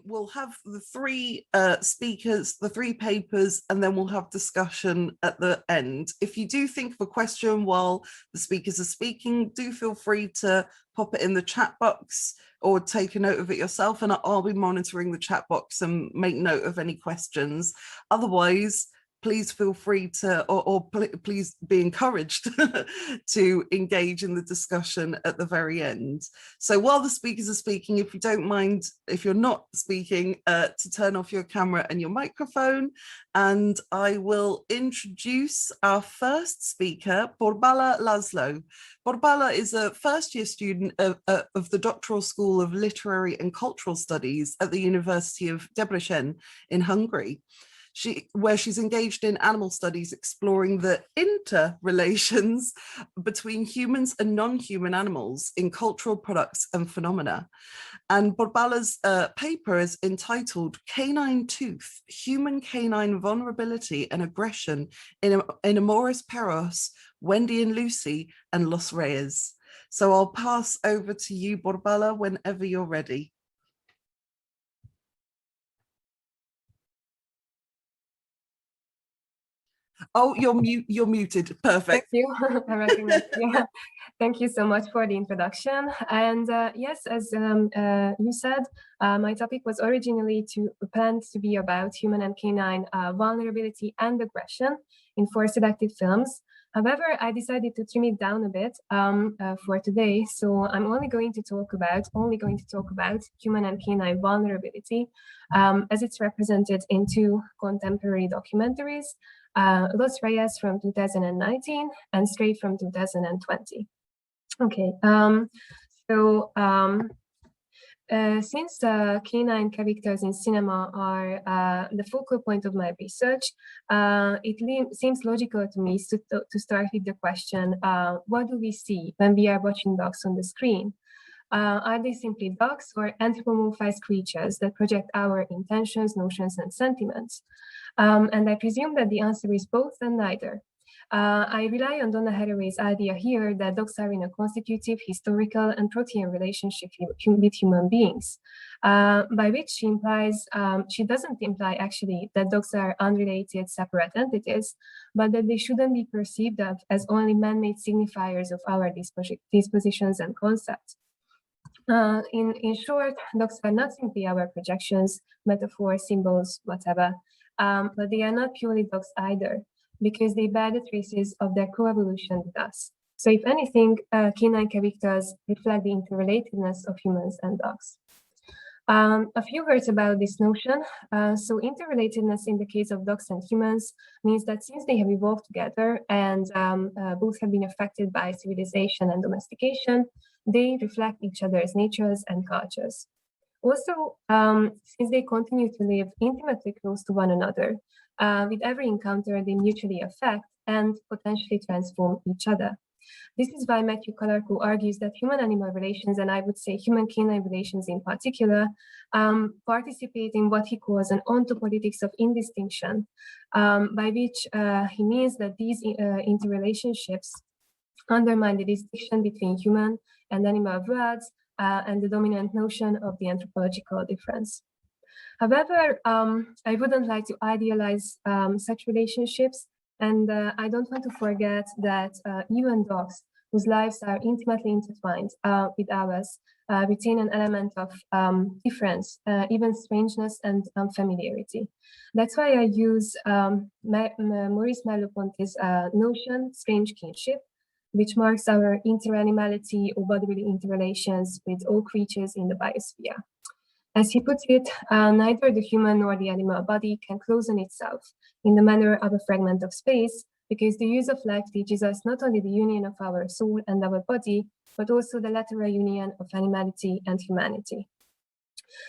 we'll have the three speakers, the three papers, and then we'll have discussion at the end. If you do think of a question while the speakers are speaking, do feel free to pop it in the chat box or take a note of it yourself, and I'll be monitoring the chat box and make note of any questions. Otherwise, please feel free to, please be encouraged to engage in the discussion at the very end. So while the speakers are speaking, if you don't mind, if you're not speaking, to turn off your camera and your microphone, and I will introduce our first speaker, Borbála László. Borbála is a first-year student of the Doctoral School of Literary and Cultural Studies at the University of Debrecen in Hungary, where she's engaged in animal studies exploring the interrelations between humans and non-human animals in cultural products and phenomena. And Borbála's paper is entitled Canine Tooth, Human-Canine Vulnerability and Aggression in Amores, Perros, Wendy and Lucy, and Los Reyes. So I'll pass over to you, Borbála, whenever you're ready. Oh, you're muted. Perfect. Thank you. I recognize. Yeah. Thank you so much for the introduction. And yes, as you said, my topic was originally planned to be about human and canine vulnerability and aggression in 4 selected films. However, I decided to trim it down a bit for today. So I'm only going to talk about human and canine vulnerability as it's represented in 2 contemporary documentaries. Los Reyes from 2019 and Stray from 2020. Okay, since canine characters in cinema are the focal point of my research, it seems logical to me to start with the question, what do we see when we are watching dogs on the screen? Are they simply dogs or anthropomorphized creatures that project our intentions, notions, and sentiments? And I presume that the answer is both and neither. I rely on Donna Haraway's idea here that dogs are in a constitutive, historical, and protean relationship with human beings, by which she implies, she doesn't imply actually that dogs are unrelated, separate entities, but that they shouldn't be perceived as only man-made signifiers of our dispositions and concepts. In short, dogs are not simply our projections, metaphors, symbols, whatever, but they are not purely dogs either, because they bear the traces of their coevolution with us. So if anything, canine characters reflect the interrelatedness of humans and dogs. A few words about this notion. So interrelatedness in the case of dogs and humans means that since they have evolved together and both have been affected by civilization and domestication, they reflect each other's natures and cultures. Also, since they continue to live intimately close to one another, with every encounter they mutually affect and potentially transform each other. This is why Matthew Kalarko argues that human-animal relations, and I would say human-canine relations in particular, participate in what he calls an ontopolitics of indistinction, by which he means that these interrelationships undermine the distinction between human and animal worlds and the dominant notion of the anthropological difference. However, I wouldn't like to idealize such relationships, and I don't want to forget that even dogs, whose lives are intimately intertwined with ours, retain an element of difference, even strangeness and unfamiliarity. That's why I use Maurice Merleau-Ponty's notion, strange kinship, which marks our interanimality or bodily interrelations with all creatures in the biosphere. As he puts it, neither the human nor the animal body can close on itself in the manner of a fragment of space, because the use of life teaches us not only the union of our soul and our body, but also the lateral union of animality and humanity.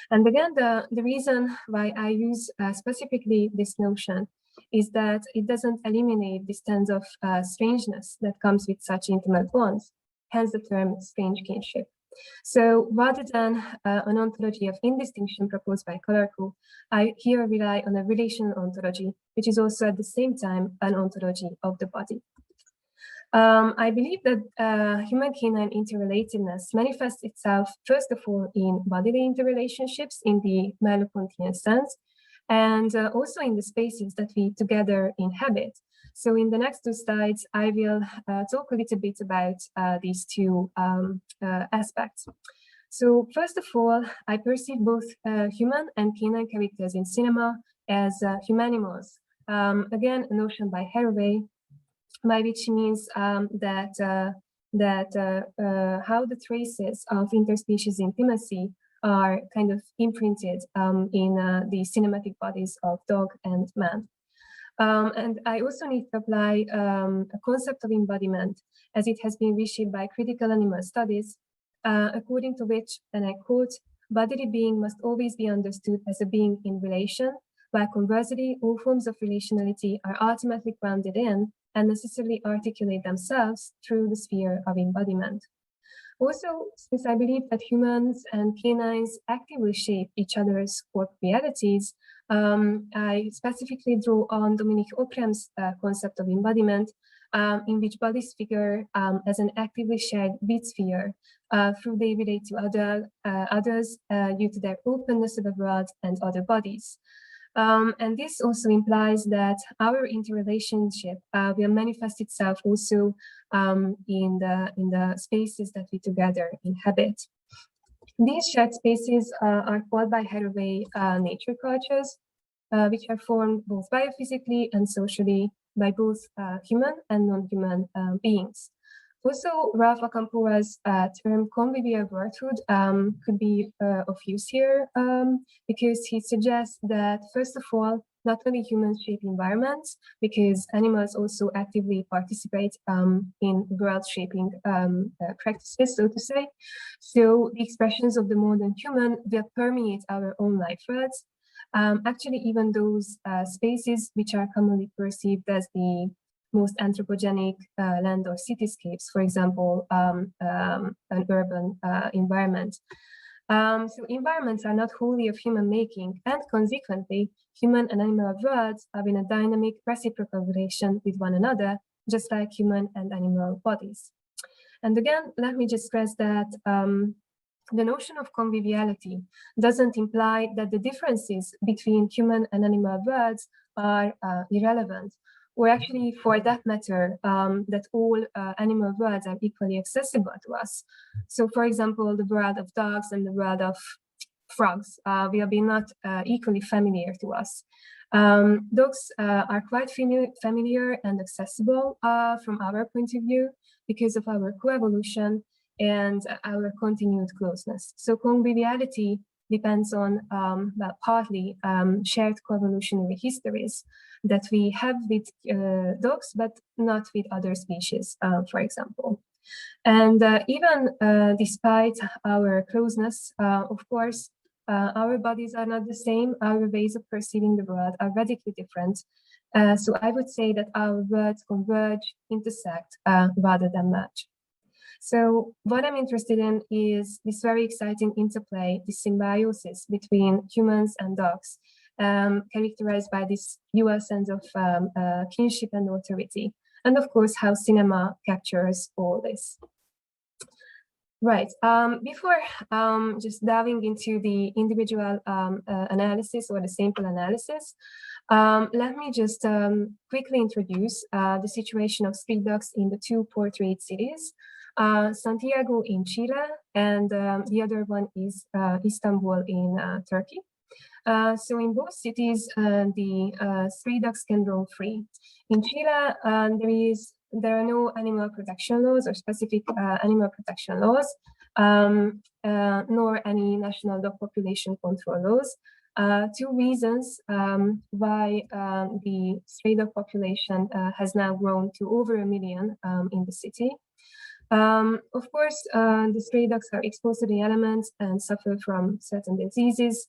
And again, the reason why I use specifically this notion is that it doesn't eliminate the sense of strangeness that comes with such intimate bonds, hence the term strange kinship. So rather than an ontology of indistinction proposed by Kalarko, I here rely on a relational ontology, which is also at the same time an ontology of the body. I believe that human-canine interrelatedness manifests itself, first of all, in bodily interrelationships in the Merleau-Pontian sense, and also in the spaces that we together inhabit. So in the next two slides, I will talk a little bit about these two aspects. So first of all, I perceive both human and canine characters in cinema as humanimals. Again, a notion by Haraway, by which he means that how the traces of interspecies intimacy are kind of imprinted in the cinematic bodies of dog and man. And I also need to apply a concept of embodiment as it has been reshaped by critical animal studies, according to which, and I quote, bodily being must always be understood as a being in relation, while conversely, all forms of relationality are ultimately grounded in and necessarily articulate themselves through the sphere of embodiment. Also, since I believe that humans and canines actively shape each other's core realities, I specifically draw on Dominique Ockrem's concept of embodiment, in which bodies figure as an actively shared beat sphere through they relate to others due to their openness to the world and other bodies. And this also implies that our interrelationship will manifest itself also in the spaces that we together inhabit. These shared spaces are called by Haraway nature cultures, which are formed both biophysically and socially by both human and non-human beings. Also, Ralph Akampora's term convivial worldhood could be of use here because he suggests that, first of all, not only humans shape environments, because animals also actively participate in world-shaping practices, so to say. So the expressions of the modern human will permeate our own life worlds. Actually, even those spaces which are commonly perceived as the most anthropogenic land or cityscapes, for example, an urban environment. So environments are not wholly of human making, and consequently, human and animal worlds are in a dynamic reciprocal relation with one another, just like human and animal bodies. And again, let me just stress that the notion of conviviality doesn't imply that the differences between human and animal worlds are irrelevant, or actually, for that matter, that all animal worlds are equally accessible to us. So, for example, the world of dogs and the world of frogs will be not equally familiar to us. Dogs are quite familiar and accessible from our point of view because of our coevolution and our continued closeness. So conviviality depends on, well, partly shared coevolutionary histories that we have with dogs, but not with other species, for example. And even despite our closeness, of course, our bodies are not the same. Our ways of perceiving the world are radically different. So I would say that our worlds converge, intersect, rather than merge. So what I'm interested in is this very exciting interplay, this symbiosis between humans and dogs, characterized by this dual sense of kinship and authority. And of course, how cinema captures all this. Right, before just diving into the individual analysis or the sample analysis, let me just quickly introduce the situation of street dogs in the two portrayed cities. Santiago in Chile, and the other one is Istanbul in Turkey. So in both cities, the street dogs can roam free. In Chile, there are no animal protection laws or specific animal protection laws, nor any national dog population control laws. Two reasons why the stray dog population has now grown to over 1 million in the city. Of course, the stray dogs are exposed to the elements and suffer from certain diseases,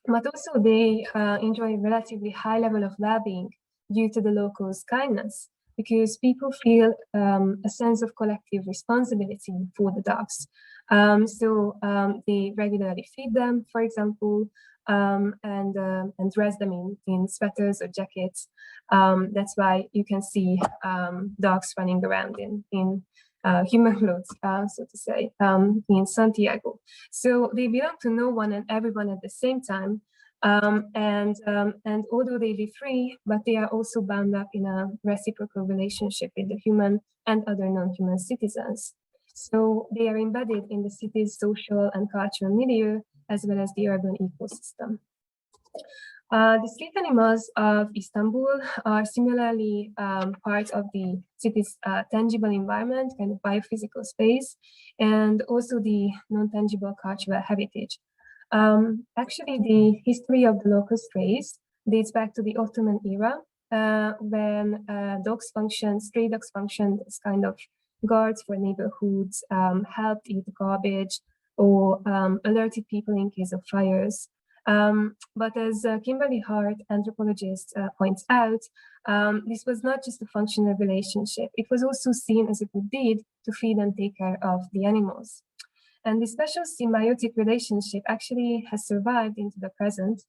but also they enjoy a relatively high level of well-being due to the locals' kindness, because people feel a sense of collective responsibility for the dogs. They regularly feed them, for example, and dress them in sweaters or jackets. That's why you can see dogs running around in human clothes, so to say, in Santiago. So they belong to no one and everyone at the same time. And although they live free, but they are also bound up in a reciprocal relationship with the human and other non-human citizens. So they are embedded in the city's social and cultural milieu, as well as the urban ecosystem. The street animals of Istanbul are similarly part of the city's tangible environment, kind of biophysical space, and also the non-tangible cultural heritage. Actually, the history of the local strays dates back to the Ottoman era, when stray dogs functioned as kind of guards for neighborhoods, helped eat garbage, or alerted people in case of fires. But as Kimberly Hart, anthropologist, points out, this was not just a functional relationship. It was also seen as a good deed to feed and take care of the animals. And this special symbiotic relationship actually has survived into the present,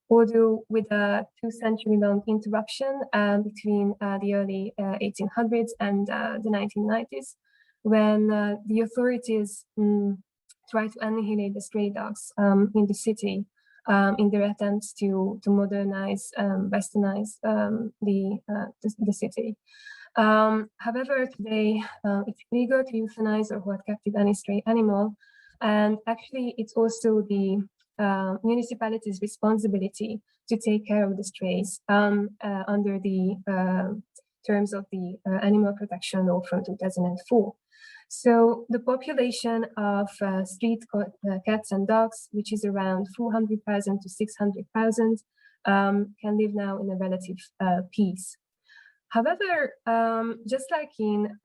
although with a 2-century-long interruption between the early 1800s and the 1990s, when the authorities tried to annihilate the stray dogs in the city in their attempts to modernize, westernize the city. However, today it's illegal to euthanize or hold captive any stray animal, and actually it's also the municipality's responsibility to take care of the strays under the terms of the Animal Protection Law from 2004. So the population of street cats and dogs, which is around 400,000 to 600,000, can live now in a relative peace. However, just like in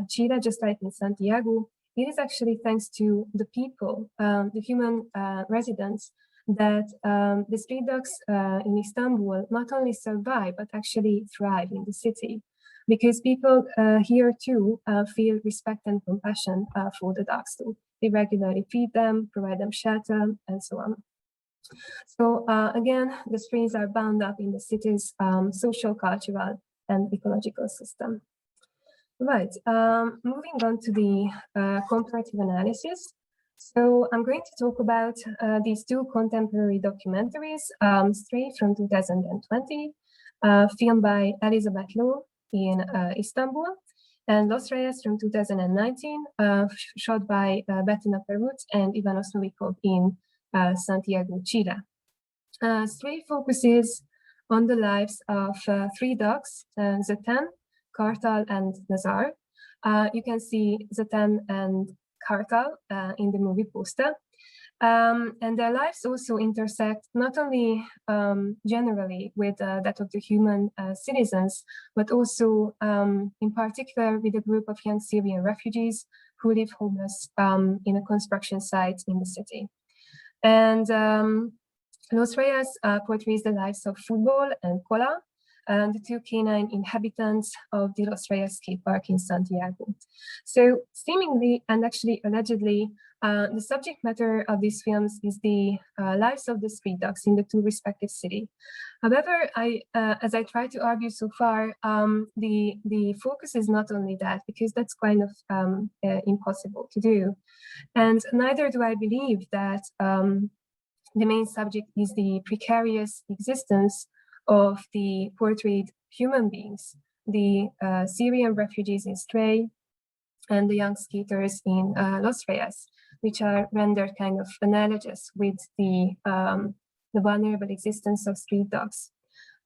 Chile, just like in Santiago, it is actually thanks to the people, the human residents, that the street dogs in Istanbul not only survive, but actually thrive in the city. Because people here too feel respect and compassion for the dogs too. They regularly feed them, provide them shelter, and so on. So again, the strays are bound up in the city's social, cultural, and ecological system. Right, moving on to the comparative analysis. So I'm going to talk about these two contemporary documentaries, Stray from 2020, filmed by Elisabeth in Istanbul, and Los Reyes from 2019, shot by Bettina Perros and Ivanos Novikov in Santiago, Chile. Stray focuses on the lives of 3 dogs, Zatan, Kartal, and Nazar. You can see Zatan and Kartal in the movie poster. And their lives also intersect not only generally with that of the human citizens, but also in particular with a group of young Syrian refugees who live homeless in a construction site in the city. And Los Reyes portrays the lives of Football and Cola, the 2 canine inhabitants of the Los Reyes skate park in Santiago. So seemingly and actually allegedly, the subject matter of these films is the lives of the street dogs in the 2 respective cities. However, as I try to argue so far, the focus is not only that, because that's kind of impossible to do. And neither do I believe that the main subject is the precarious existence of the portrayed human beings, the Syrian refugees in Stray and the young skaters in Los Reyes, which are rendered kind of analogous with the vulnerable existence of street dogs.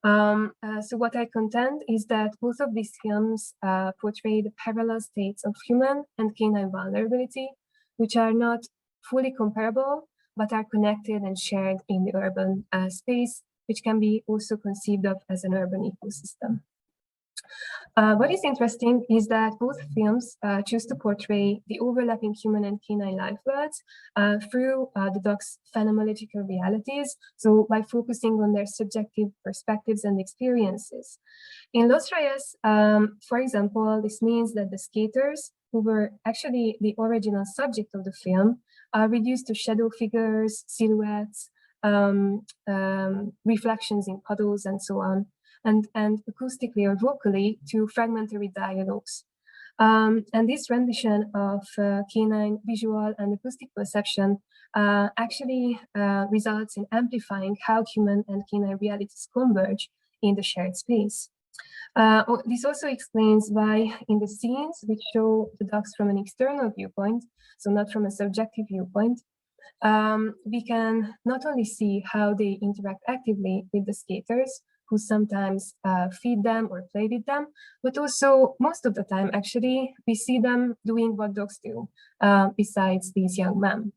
So what I contend is that both of these films portray the parallel states of human and canine vulnerability, which are not fully comparable, but are connected and shared in the urban space, which can be also conceived of as an urban ecosystem. What is interesting is that both films choose to portray the overlapping human and canine life worlds through the dogs' phenomenological realities, so by focusing on their subjective perspectives and experiences. In Los Reyes, for example, this means that the skaters who were actually the original subject of the film, are reduced to shadow figures, silhouettes, reflections in puddles, and so on, and acoustically or vocally to fragmentary dialogues. And this rendition of canine visual and acoustic perception actually results in amplifying how human and canine realities converge in the shared space. This also explains why in the scenes which show the dogs from an external viewpoint, so not from a subjective viewpoint, we can not only see how they interact actively with the skaters, who sometimes feed them or play with them, but also most of the time, actually, we see them doing what dogs do besides these young men.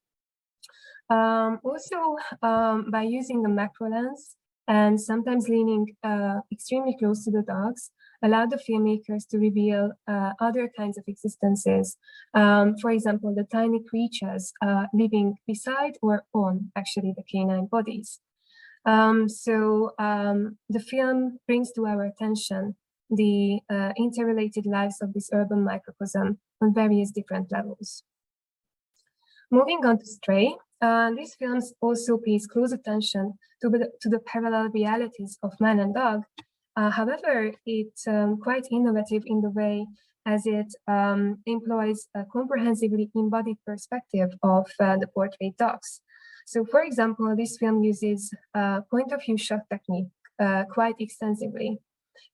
Also, by using a macro lens and sometimes leaning extremely close to the dogs, allow the filmmakers to reveal other kinds of existences. For example, the tiny creatures living beside or on actually the canine bodies. The film brings to our attention the interrelated lives of this urban microcosm on various different levels. Moving on to Stray, this film also pays close attention to the parallel realities of man and dog. However, it's quite innovative in the way as it employs a comprehensively embodied perspective of the portrayed dogs. So, for example, this film uses point-of-view shot technique quite extensively.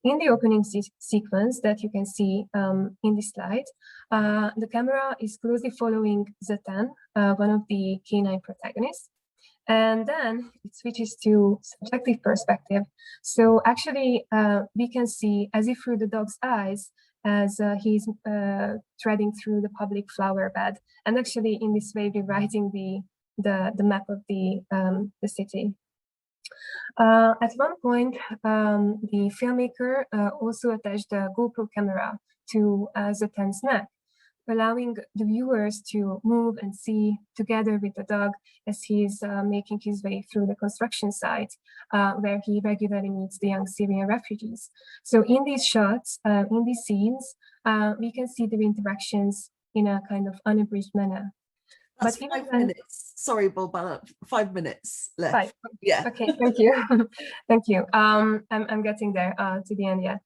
In the opening sequence that you can see in this slide, the camera is closely following Zatan, one of the canine protagonists, and then it switches to subjective perspective. So actually, we can see as if through the dog's eyes as he's treading through the public flower bed, and actually in this way rewriting the map of the city. At one point, the filmmaker also attached a GoPro camera to Zatan's neck, allowing the viewers to move and see together with the dog as he's making his way through the construction site where he regularly meets the young Syrian refugees. So in these shots, in these scenes, we can see their interactions in a kind of unabridged manner. That's but 5 minutes. Sorry, Borbála, 5 minutes left. 5. Yeah. Okay, thank you. Thank you. I'm getting there to the end, yeah.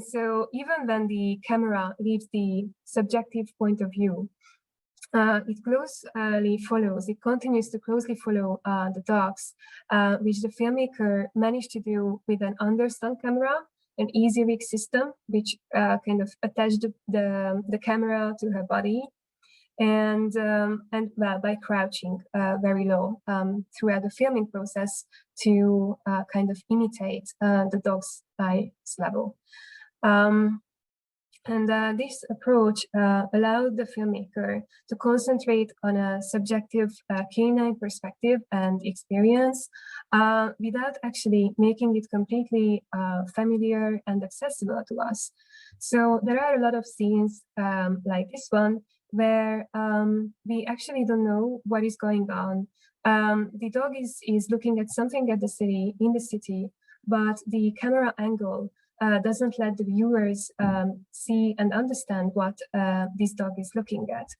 So even when the camera leaves the subjective point of view, it continues to closely follow the dogs, which the filmmaker managed to do with an understand camera, an easy rig system, which kind of attached the camera to her body, and by crouching very low throughout the filming process to kind of imitate the dog's eye level. This approach allowed the filmmaker to concentrate on a subjective canine perspective and experience without actually making it completely familiar and accessible to us. So there are a lot of scenes like this one where we actually don't know what is going on. The dog is looking at something at in the city, but the camera angle doesn't let the viewers see and understand what this dog is looking at.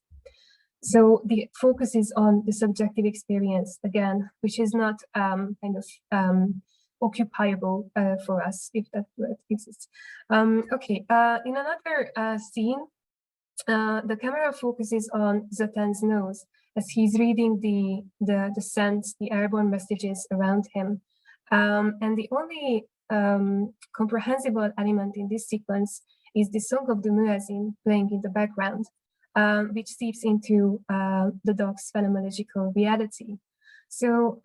So the focus is on the subjective experience again, which is not kind of occupiable for us, if that word exists. Okay, in another scene, the camera focuses on Zatan's nose as he's reading the scents, the airborne messages around him. And the only comprehensible element in this sequence is the song of the muezzin playing in the background, which seeps into the dog's phenomenological reality. So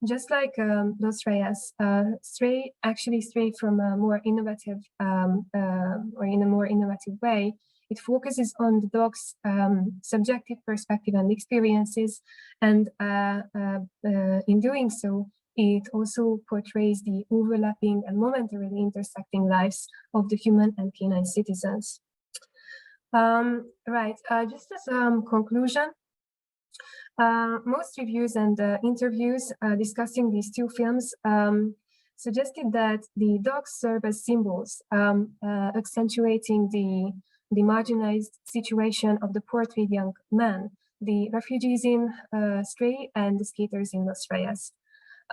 just like Los Reyes, Stray strayed from a more innovative or in a more innovative way. It focuses on the dog's subjective perspective and experiences, and in doing so, it also portrays the overlapping and momentarily intersecting lives of the human and canine citizens. Just as a conclusion, most reviews and interviews discussing these two films suggested that the dogs serve as symbols, accentuating the marginalized situation of the portrayed young men, the refugees in Stray and the skaters in Los Reyes.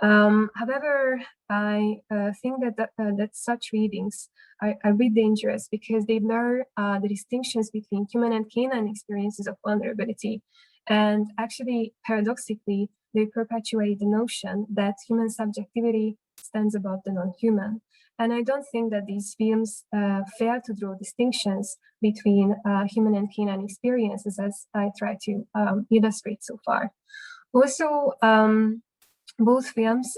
However, I think that such readings are a bit dangerous because they blur the distinctions between human and canine experiences of vulnerability. And actually, paradoxically, they perpetuate the notion that human subjectivity stands above the non-human. And I don't think that these films fail to draw distinctions between human and canine experiences, as I try to illustrate so far. Also, both films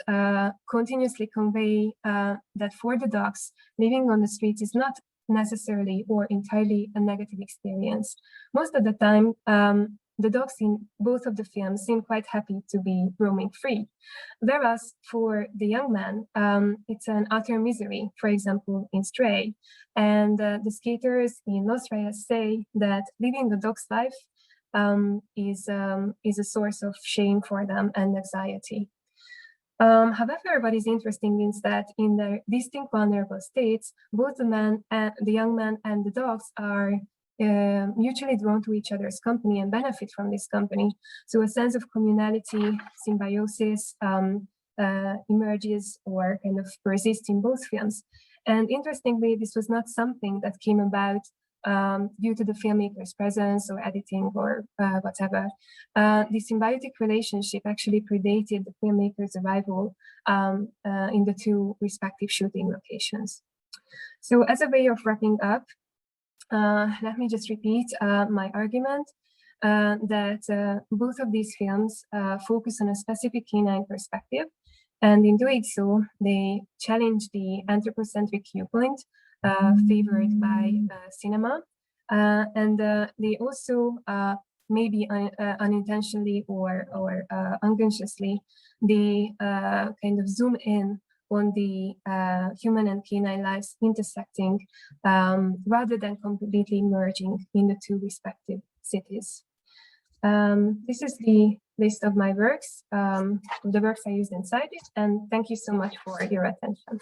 continuously convey that for the dogs, living on the streets is not necessarily or entirely a negative experience. Most of the time, the dogs in both of the films seem quite happy to be roaming free. Whereas for the young man, it's an utter misery, for example, in Stray. And the skaters in Los Reyes say that living the dog's life is a source of shame for them and anxiety. However, what is interesting is that in their distinct vulnerable states, both the young man and the dogs are mutually drawn to each other's company and benefit from this company. So a sense of communality, symbiosis emerges or kind of persists in both films. And interestingly, this was not something that came about due to the filmmaker's presence or editing or whatever. The symbiotic relationship actually predated the filmmaker's arrival in the two respective shooting locations. So as a way of wrapping up, let me just repeat my argument that both of these films focus on a specific canine perspective. And in doing so, they challenge the anthropocentric viewpoint favored by cinema. And they also, maybe unintentionally or unconsciously, they kind of zoom in on the human and canine lives intersecting rather than completely merging in the two respective cities. This is the list of my works, the works I used inside it, and thank you so much for your attention.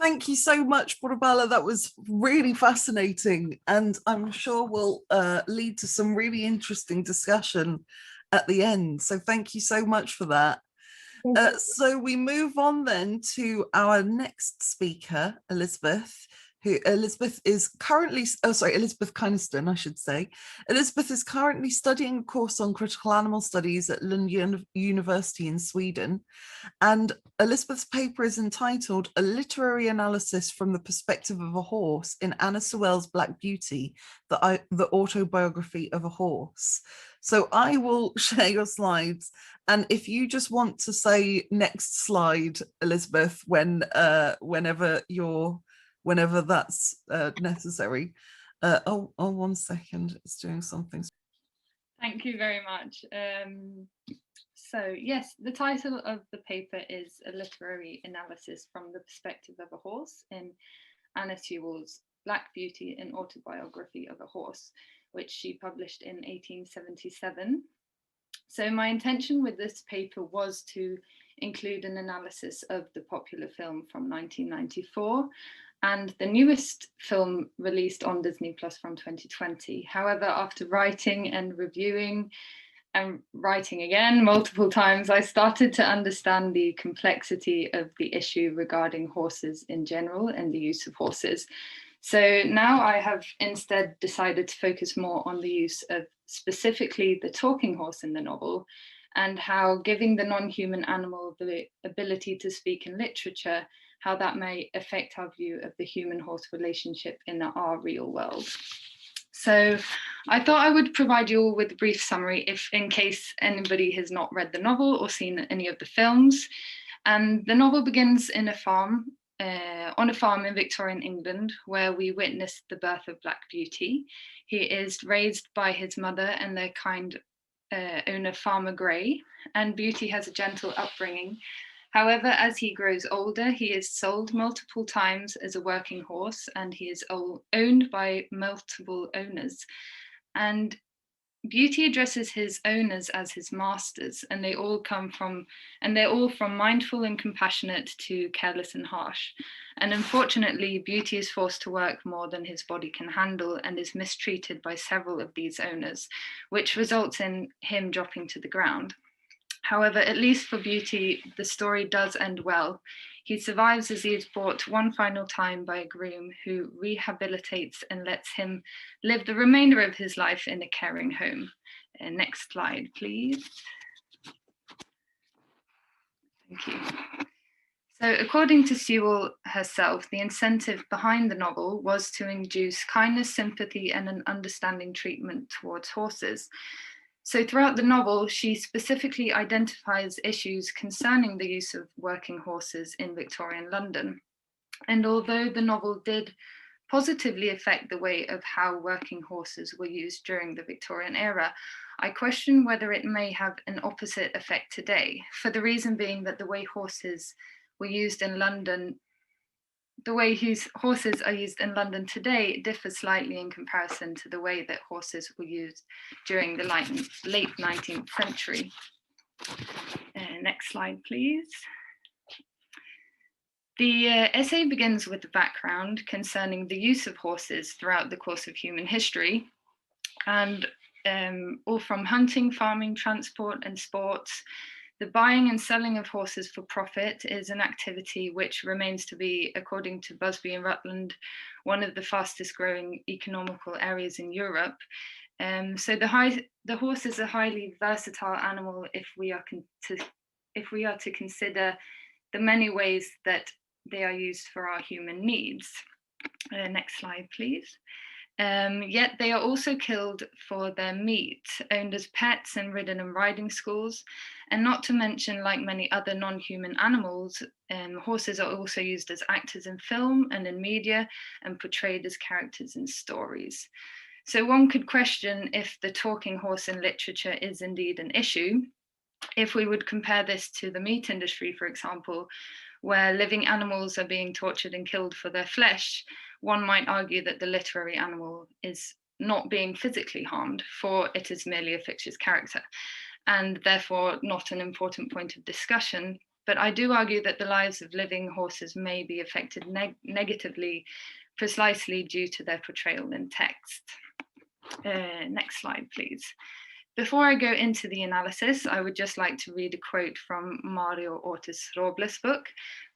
Thank you so much, Borbála. That was really fascinating, and I'm sure will lead to some really interesting discussion at the end. So thank you so much for that. So we move on then to our next speaker, Elisabeth. Elisabeth is currently, Elisabeth Kynaston, I should say. Elisabeth is currently studying a course on critical animal studies at Lund University in Sweden. And Elisabeth's paper is entitled A Literary Analysis from the Perspective of a Horse in Anna Sewell's Black Beauty, the Autobiography of a Horse. So I will share your slides. And if you just want to say next slide, Elisabeth, whenever that's necessary. Oh, 1 second, it's doing something. Thank you very much. So yes, the title of the paper is A Literary Analysis from the Perspective of a Horse in Anna Sewell's Black Beauty, an Autobiography of a Horse, which she published in 1877. So my intention with this paper was to include an analysis of the popular film from 1994 and the newest film released on Disney Plus from 2020. However, after writing and reviewing and writing again multiple times, I started to understand the complexity of the issue regarding horses in general and the use of horses. So now I have instead decided to focus more on the use of specifically the talking horse in the novel, and how giving the non-human animal the ability to speak in literature, how that may affect our view of the human-horse relationship in our real world. So I thought I would provide you all with a brief summary if in case anybody has not read the novel or seen any of the films. And the novel begins in a farm, on a farm in Victorian England, where we witness the birth of Black Beauty. He is raised by his mother and their kind owner, Farmer Gray, and Beauty has a gentle upbringing. However, as he grows older, he is sold multiple times as a working horse, and he is owned by multiple owners. And Beauty addresses his owners as his masters, and they're all from mindful and compassionate to careless and harsh. And unfortunately, Beauty is forced to work more than his body can handle and is mistreated by several of these owners, which results in him dropping to the ground. However, at least for Beauty, the story does end well. He survives as he is brought one final time by a groom who rehabilitates and lets him live the remainder of his life in a caring home. Next slide, please. Thank you. So according to Sewell herself, the incentive behind the novel was to induce kindness, sympathy, and an understanding treatment towards horses. So throughout the novel, she specifically identifies issues concerning the use of working horses in Victorian London. And although the novel did positively affect the way of how working horses were used during the Victorian era, I question whether it may have an opposite effect today, for the reason being that the way horses were used in London, the way horses are used in London today differs slightly in comparison to the way that horses were used during the late 19th century. Next slide, please. The essay begins with the background concerning the use of horses throughout the course of human history, and all from hunting, farming, transport, and sports. The buying and selling of horses for profit is an activity which remains to be, according to Busby and Rutland, one of the fastest growing economical areas in Europe. So the horse is a highly versatile animal if we are to consider the many ways that they are used for our human needs. Next slide, please. Yet they are also killed for their meat, owned as pets and ridden in riding schools. And not to mention, like many other non-human animals, horses are also used as actors in film and in media and portrayed as characters in stories. So one could question if the talking horse in literature is indeed an issue. If we would compare this to the meat industry, for example, where living animals are being tortured and killed for their flesh, one might argue that the literary animal is not being physically harmed, for it is merely a fictitious character, and therefore not an important point of discussion. But I do argue that the lives of living horses may be affected negatively, precisely due to their portrayal in text. Next slide, please. Before I go into the analysis, I would just like to read a quote from Mario Ortiz Robles' book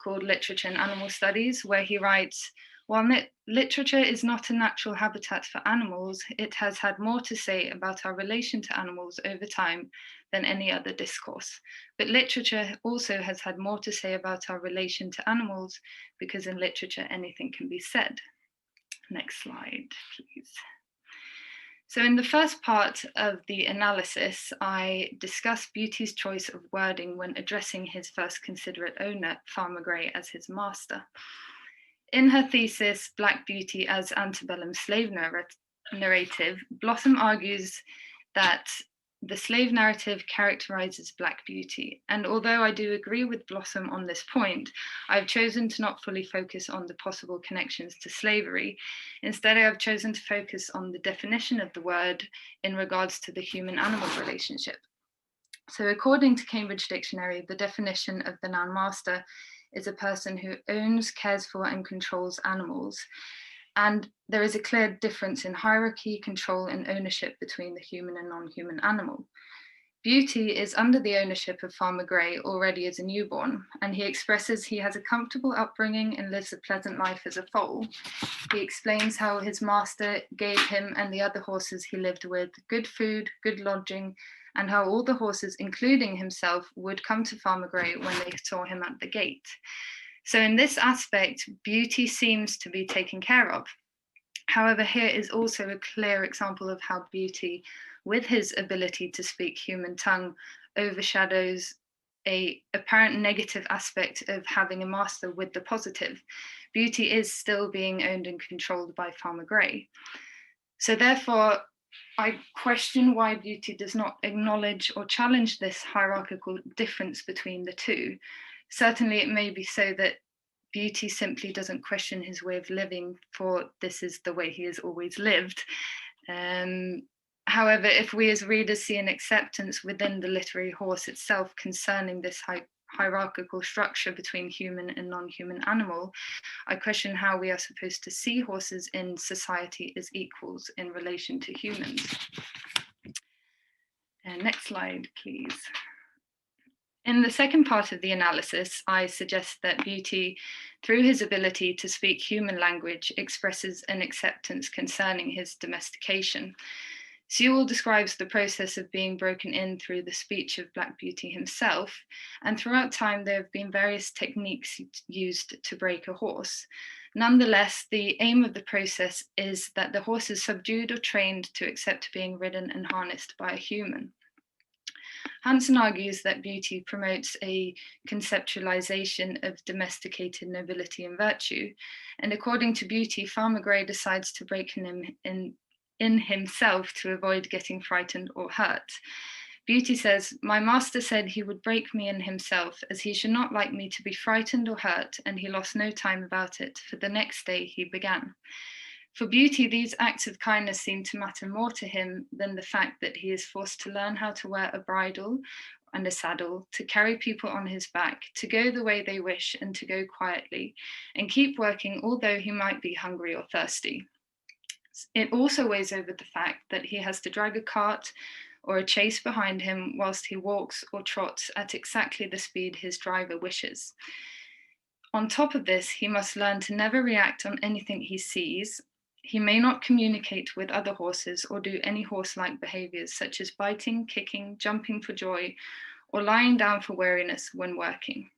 called Literature and Animal Studies, where he writes, "While literature is not a natural habitat for animals, it has had more to say about our relation to animals over time than any other discourse. But literature also has had more to say about our relation to animals, because in literature anything can be said." Next slide, please. So in the first part of the analysis, I discuss Beauty's choice of wording when addressing his first considerate owner, Farmer Grey, as his master. In her thesis, Black Beauty as Antebellum Slave Narrative, Blossom argues that the slave narrative characterizes Black Beauty. And although I do agree with Blossom on this point, I've chosen to not fully focus on the possible connections to slavery. Instead, I have chosen to focus on the definition of the word in regards to the human-animal relationship. So according to Cambridge Dictionary, the definition of the noun master is a person who owns, cares for, and controls animals. And there is a clear difference in hierarchy, control, and ownership between the human and non-human animal. Beauty is under the ownership of Farmer Grey already as a newborn, and he expresses he has a comfortable upbringing and lives a pleasant life as a foal. He explains how his master gave him and the other horses he lived with good food, good lodging, and how all the horses, including himself, would come to Farmer Grey when they saw him at the gate. So in this aspect, Beauty seems to be taken care of. However, here is also a clear example of how Beauty, with his ability to speak human tongue, overshadows an apparent negative aspect of having a master with the positive. Beauty is still being owned and controlled by Farmer Grey. So therefore, I question why Beauty does not acknowledge or challenge this hierarchical difference between the two. Certainly, it may be so that Beauty simply doesn't question his way of living, for this is the way he has always lived. However, if we as readers see an acceptance within the literary horse itself concerning this hierarchical structure between human and non-human animal, I question how we are supposed to see horses in society as equals in relation to humans. Next slide, please. In the second part of the analysis, I suggest that Beauty, through his ability to speak human language, expresses an acceptance concerning his domestication. Sewell describes the process of being broken in through the speech of Black Beauty himself, and throughout time there have been various techniques used to break a horse. Nonetheless, the aim of the process is that the horse is subdued or trained to accept being ridden and harnessed by a human. Hansen argues that Beauty promotes a conceptualization of domesticated nobility and virtue, and according to Beauty, Farmer Grey decides to break him in himself to avoid getting frightened or hurt. Beauty says, "My master said he would break me in himself, as he should not like me to be frightened or hurt, and he lost no time about it, for the next day he began." For Beauty, these acts of kindness seem to matter more to him than the fact that he is forced to learn how to wear a bridle and a saddle, to carry people on his back, to go the way they wish and to go quietly, and keep working although he might be hungry or thirsty. It also weighs over the fact that he has to drag a cart or a chaise behind him whilst he walks or trots at exactly the speed his driver wishes. On top of this, he must learn to never react on anything he sees. He may not communicate with other horses or do any horse-like behaviors such as biting, kicking, jumping for joy, or lying down for weariness when working.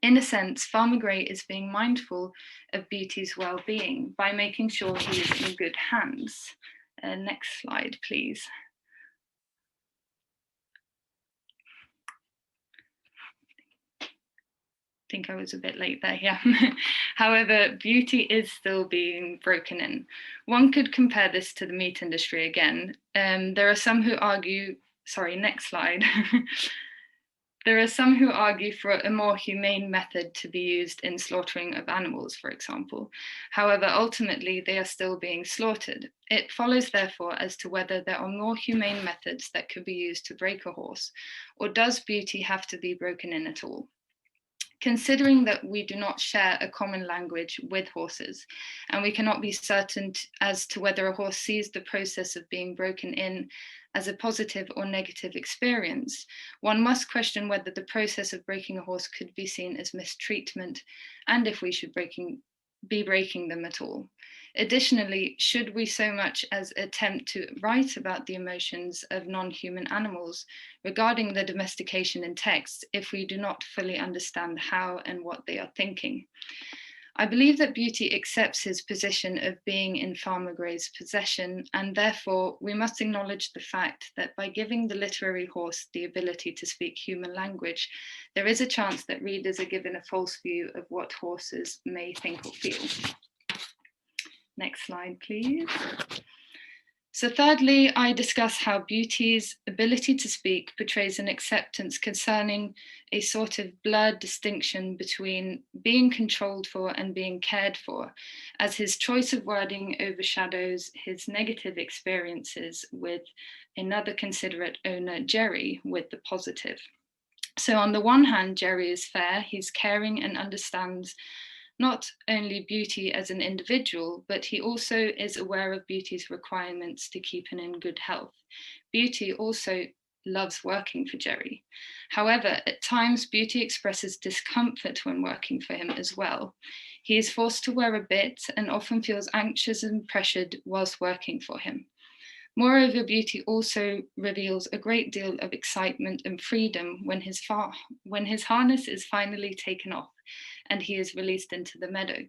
In a sense, Farmer Grey is being mindful of Beauty's well-being by making sure he is in good hands. Next slide, please. I think I was a bit late there, yeah. However, Beauty is still being broken in. One could compare this to the meat industry again. There are some who argue, sorry, next slide. There are some who argue for a more humane method to be used in slaughtering of animals, for example. However, ultimately, they are still being slaughtered. It follows, therefore, as to whether there are more humane methods that could be used to break a horse, or does Beauty have to be broken in at all? Considering that we do not share a common language with horses, and we cannot be certain as to whether a horse sees the process of being broken in as a positive or negative experience, one must question whether the process of breaking a horse could be seen as mistreatment, and if we should be breaking them at all. Additionally, should we so much as attempt to write about the emotions of non-human animals regarding their domestication in text if we do not fully understand how and what they are thinking? I believe that Beauty accepts his position of being in Farmer Grey's possession, and therefore we must acknowledge the fact that by giving the literary horse the ability to speak human language, there is a chance that readers are given a false view of what horses may think or feel. Next slide, please. So thirdly, I discuss how Beauty's ability to speak portrays an acceptance concerning a sort of blurred distinction between being controlled for and being cared for, as his choice of wording overshadows his negative experiences with another considerate owner, Jerry, with the positive. So on the one hand, Jerry is fair, he's caring and understands not only Beauty as an individual, but he also is aware of Beauty's requirements to keep him in good health. Beauty also loves working for Jerry. However, at times Beauty expresses discomfort when working for him as well. He is forced to wear a bit and often feels anxious and pressured whilst working for him. Moreover, Beauty also reveals a great deal of excitement and freedom when his harness is finally taken off and he is released into the meadow.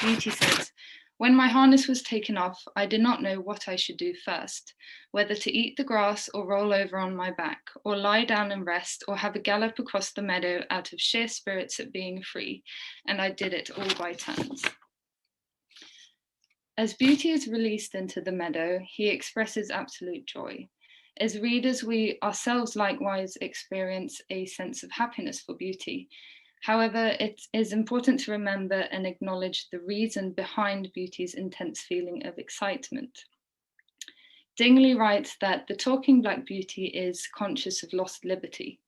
Beauty says, "When my harness was taken off, I did not know what I should do first, whether to eat the grass or roll over on my back, or lie down and rest, or have a gallop across the meadow out of sheer spirits at being free, and I did it all by turns." As Beauty is released into the meadow, he expresses absolute joy. As readers, we ourselves likewise experience a sense of happiness for Beauty. However, it is important to remember and acknowledge the reason behind Beauty's intense feeling of excitement. Dingley writes that the talking Black beauty is conscious of lost liberty.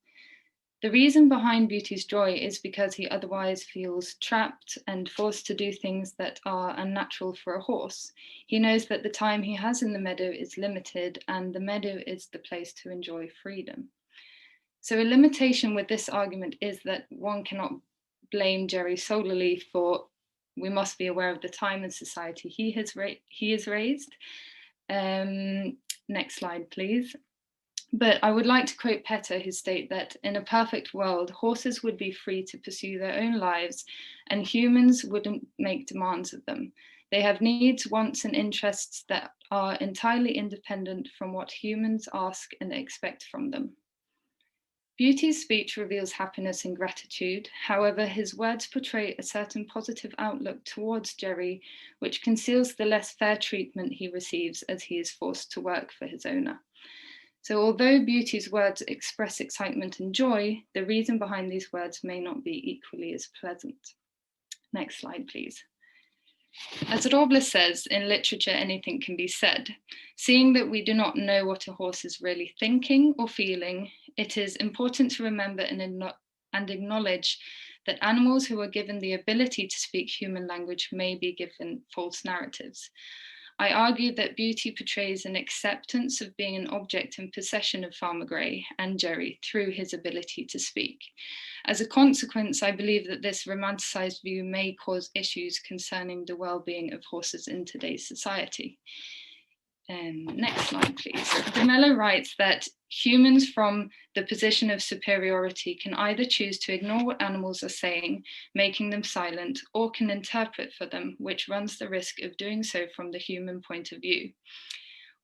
The reason behind Beauty's joy is because he otherwise feels trapped and forced to do things that are unnatural for a horse. He knows that the time he has in the meadow is limited, and the meadow is the place to enjoy freedom. So a limitation with this argument is that one cannot blame Jerry solely for, we must be aware of the time and society he is raised. Next slide, please. But I would like to quote Petter, who state that in a perfect world, horses would be free to pursue their own lives and humans wouldn't make demands of them. They have needs, wants, and interests that are entirely independent from what humans ask and expect from them. Beauty's speech reveals happiness and gratitude. However, his words portray a certain positive outlook towards Jerry, which conceals the less fair treatment he receives as he is forced to work for his owner. So although Beauty's words express excitement and joy, the reason behind these words may not be equally as pleasant. Next slide, please. As Robles says, in literature, anything can be said. Seeing that we do not know what a horse is really thinking or feeling, it is important to remember and acknowledge that animals who are given the ability to speak human language may be given false narratives. I argue that Beauty portrays an acceptance of being an object in possession of Farmer Gray and Jerry through his ability to speak. As a consequence, I believe that this romanticized view may cause issues concerning the well-being of horses in today's society. Next slide, please. De Mello writes that humans from the position of superiority can either choose to ignore what animals are saying, making them silent, or can interpret for them, which runs the risk of doing so from the human point of view.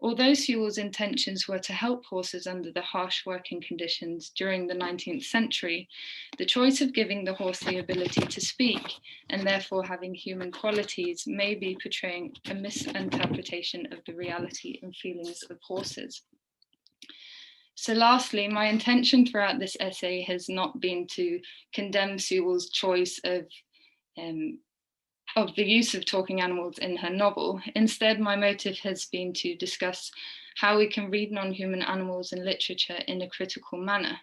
Although Sewell's intentions were to help horses under the harsh working conditions during the 19th century, the choice of giving the horse the ability to speak and therefore having human qualities may be portraying a misinterpretation of the reality and feelings of horses. So lastly, my intention throughout this essay has not been to condemn Sewell's choice of the use of talking animals in her novel. Instead, my motive has been to discuss how we can read non-human animals in literature in a critical manner.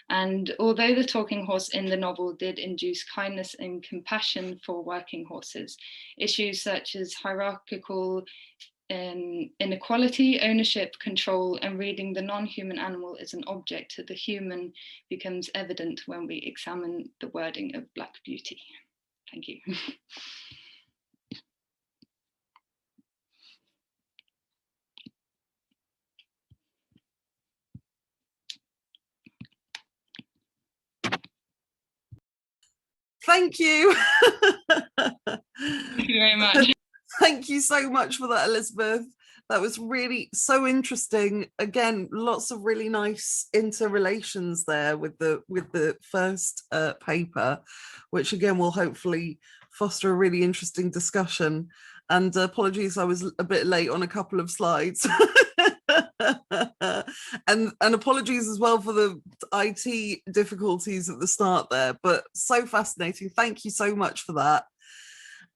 And although the talking horse in the novel did induce kindness and compassion for working horses, issues such as hierarchical inequality, ownership, control, and reading the non-human animal as an object to the human becomes evident when we examine the wording of Black Beauty. Thank you. Thank you. Thank you very much. Thank you so much for that, Elisabeth. That was really so interesting. Again, lots of really nice interrelations there with the first paper, which again will hopefully foster a really interesting discussion. And apologies, I was a bit late on a couple of slides. and apologies as well for the IT difficulties at the start there, but so fascinating. Thank you so much for that.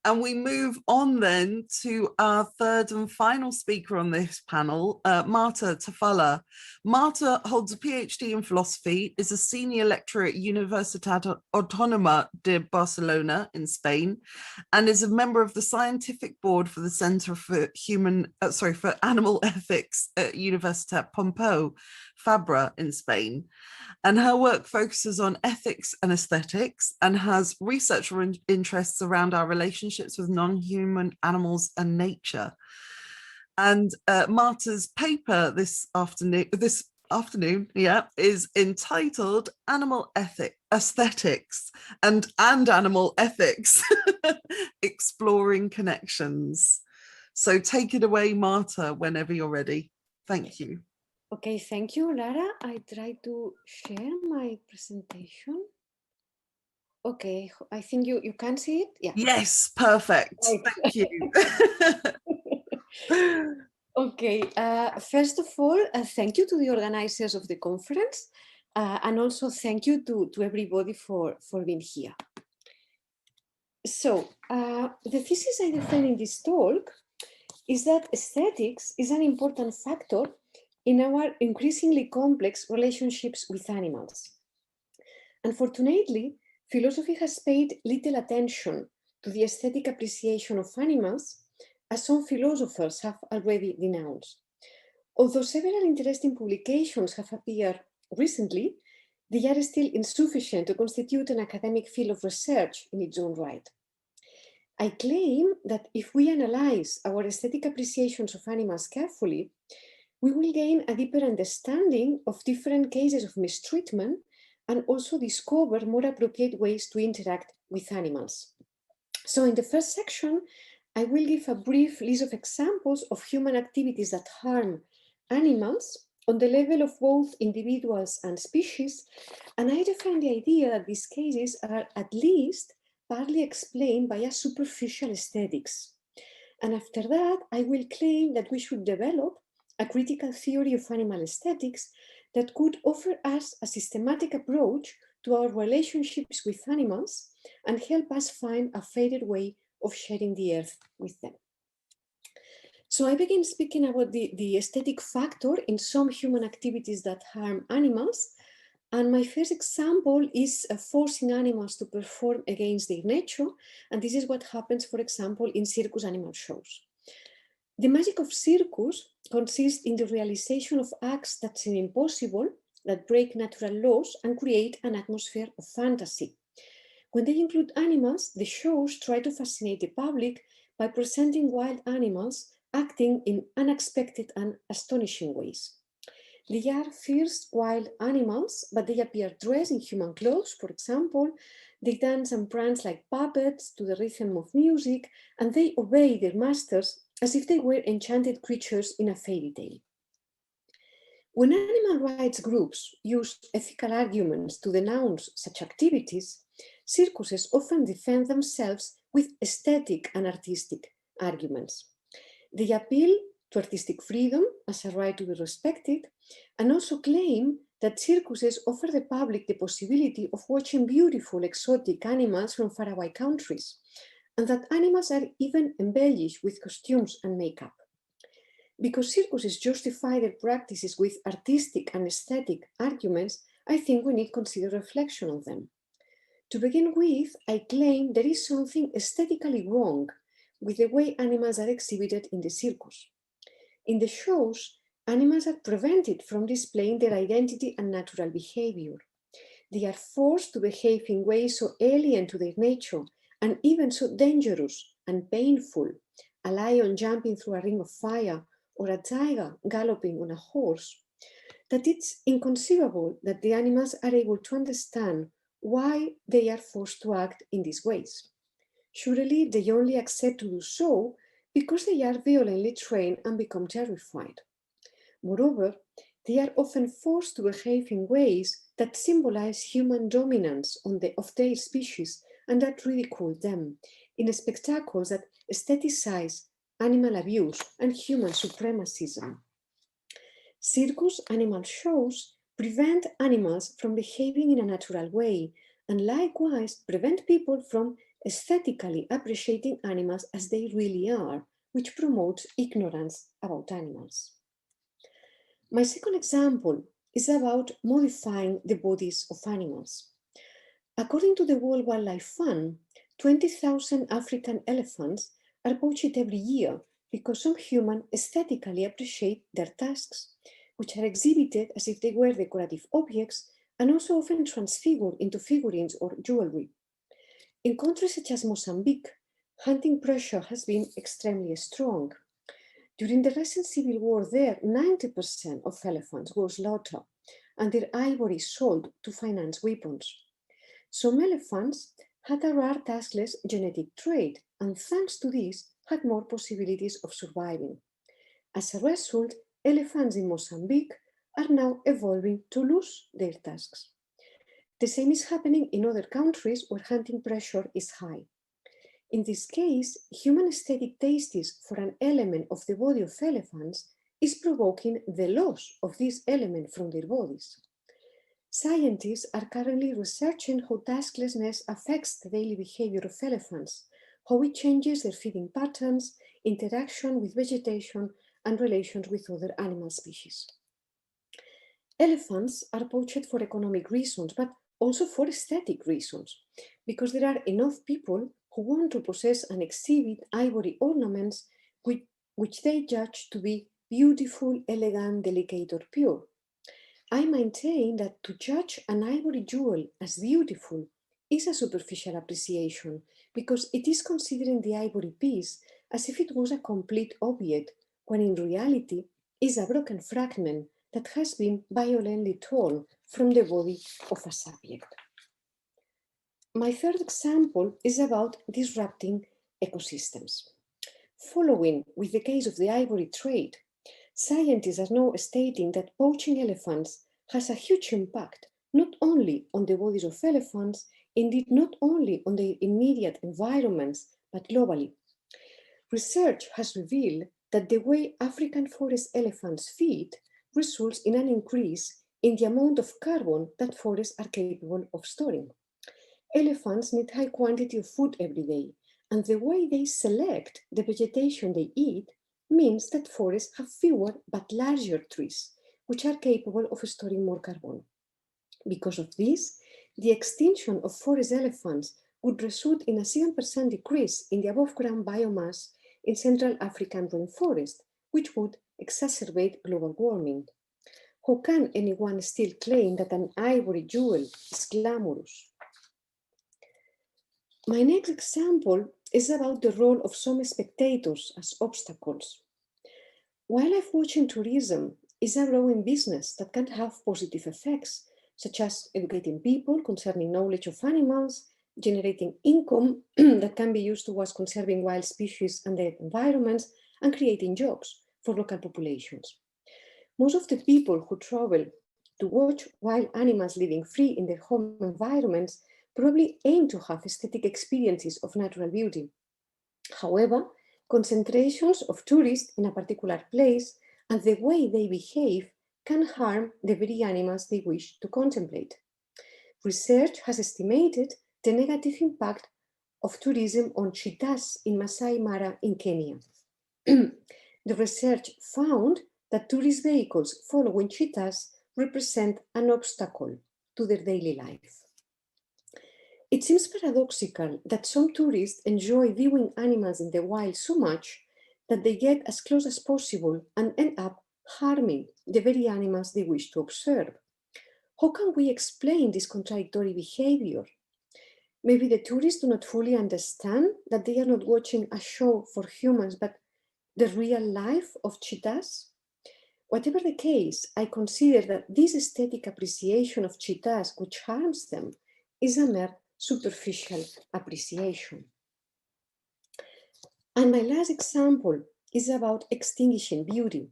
And we move on then to our third and final speaker on this panel, Marta Tafalla. Marta holds a PhD in philosophy, is a senior lecturer at Universitat Autónoma de Barcelona in Spain, and is a member of the scientific board for the Center for Animal Ethics at Universitat Pompeu Fabra in Spain. And her work focuses on ethics and aesthetics and has research interests around our relationships with non-human animals and nature. And Marta's paper this afternoon, is entitled Animal Aesthetics and Animal Ethics, Exploring Connections. So take it away, Marta, whenever you're ready. Thank you. Okay, thank you, Lara. I try to share my presentation. Okay, I think you can see it. Yeah. Yes, perfect. Right. Thank you. Okay, first of all, thank you to the organizers of the conference, and also thank you to everybody for being here. So, the thesis I defend in this talk is that aesthetics is an important factor in our increasingly complex relationships with animals. Unfortunately, philosophy has paid little attention to the aesthetic appreciation of animals, as some philosophers have already denounced. Although several interesting publications have appeared recently, they are still insufficient to constitute an academic field of research in its own right. I claim that if we analyze our aesthetic appreciations of animals carefully, we will gain a deeper understanding of different cases of mistreatment and also discover more appropriate ways to interact with animals. So in the first section, I will give a brief list of examples of human activities that harm animals on the level of both individuals and species, and I defend the idea that these cases are at least partly explained by a superficial aesthetics. And after that, I will claim that we should develop a critical theory of animal aesthetics that could offer us a systematic approach to our relationships with animals and help us find a fairer way of sharing the earth with them. So I begin speaking about the aesthetic factor in some human activities that harm animals. And my first example is forcing animals to perform against their nature. And this is what happens, for example, in circus animal shows. The magic of circus consists in the realization of acts that seem impossible, that break natural laws and create an atmosphere of fantasy. When they include animals, the shows try to fascinate the public by presenting wild animals acting in unexpected and astonishing ways. They are fierce wild animals, but they appear dressed in human clothes, for example. They dance and prance like puppets to the rhythm of music, and they obey their masters as if they were enchanted creatures in a fairy tale. When animal rights groups use ethical arguments to denounce such activities, circuses often defend themselves with aesthetic and artistic arguments. They appeal to artistic freedom as a right to be respected, and also claim that circuses offer the public the possibility of watching beautiful exotic animals from faraway countries, and that animals are even embellished with costumes and makeup. Because circuses justify their practices with artistic and aesthetic arguments, I think we need to consider reflection on them. To begin with, I claim there is something aesthetically wrong with the way animals are exhibited in the circus. In the shows, animals are prevented from displaying their identity and natural behavior. They are forced to behave in ways so alien to their nature and even so dangerous and painful, a lion jumping through a ring of fire or a tiger galloping on a horse, that it's inconceivable that the animals are able to understand why they are forced to act in these ways. Surely they only accept to do so because they are violently trained and become terrified. Moreover, they are often forced to behave in ways that symbolize human dominance of their species and that ridicule them in spectacles that aestheticize animal abuse and human supremacism. Circus animal shows prevent animals from behaving in a natural way and likewise prevent people from aesthetically appreciating animals as they really are, which promotes ignorance about animals. My second example is about modifying the bodies of animals. According to the World Wildlife Fund, 20,000 African elephants are poached every year because some humans aesthetically appreciate their tusks, which are exhibited as if they were decorative objects and also often transfigured into figurines or jewelry. In countries such as Mozambique, hunting pressure has been extremely strong. During the recent civil war there, 90% of elephants were slaughtered and their ivory sold to finance weapons. Some elephants had a rare tuskless genetic trait and thanks to this had more possibilities of surviving. As a result, elephants in Mozambique are now evolving to lose their tusks. The same is happening in other countries where hunting pressure is high. In this case, human aesthetic tastes for an element of the body of elephants is provoking the loss of this element from their bodies. Scientists are currently researching how tasklessness affects the daily behavior of elephants, how it changes their feeding patterns, interaction with vegetation, and relations with other animal species. Elephants are poached for economic reasons, but also for aesthetic reasons, because there are enough people who want to possess and exhibit ivory ornaments which they judge to be beautiful, elegant, delicate, or pure. I maintain that to judge an ivory jewel as beautiful is a superficial appreciation, because it is considering the ivory piece as if it was a complete object, when in reality is a broken fragment that has been violently torn from the body of a subject. My third example is about disrupting ecosystems. Following with the case of the ivory trade, scientists are now stating that poaching elephants has a huge impact not only on the bodies of elephants, indeed not only on their immediate environments, but globally. Research has revealed that the way African forest elephants feed results in an increase in the amount of carbon that forests are capable of storing. Elephants need high quantity of food every day, and the way they select the vegetation they eat means that forests have fewer but larger trees, which are capable of storing more carbon. Because of this, the extinction of forest elephants would result in a 7% decrease in the above-ground biomass in Central African rainforest, which would exacerbate global warming. How can anyone still claim that an ivory jewel is glamorous? My next example is about the role of some spectators as obstacles. Wildlife watching tourism is a growing business that can have positive effects, such as educating people concerning knowledge of animals, generating income that can be used towards conserving wild species and their environments, and creating jobs for local populations. Most of the people who travel to watch wild animals living free in their home environments probably aim to have aesthetic experiences of natural beauty. However, concentrations of tourists in a particular place and the way they behave can harm the very animals they wish to contemplate. Research has estimated the negative impact of tourism on cheetahs in Masai Mara in Kenya. The research found that tourist vehicles following cheetahs represent an obstacle to their daily life. It seems paradoxical that some tourists enjoy viewing animals in the wild so much that they get as close as possible and end up harming the very animals they wish to observe. How can we explain this contradictory behavior? Maybe the tourists do not fully understand that they are not watching a show for humans, but the real life of cheetahs? Whatever the case, I consider that this aesthetic appreciation of cheetahs, which harms them, is a mere superficial appreciation. And my last example is about extinguishing beauty.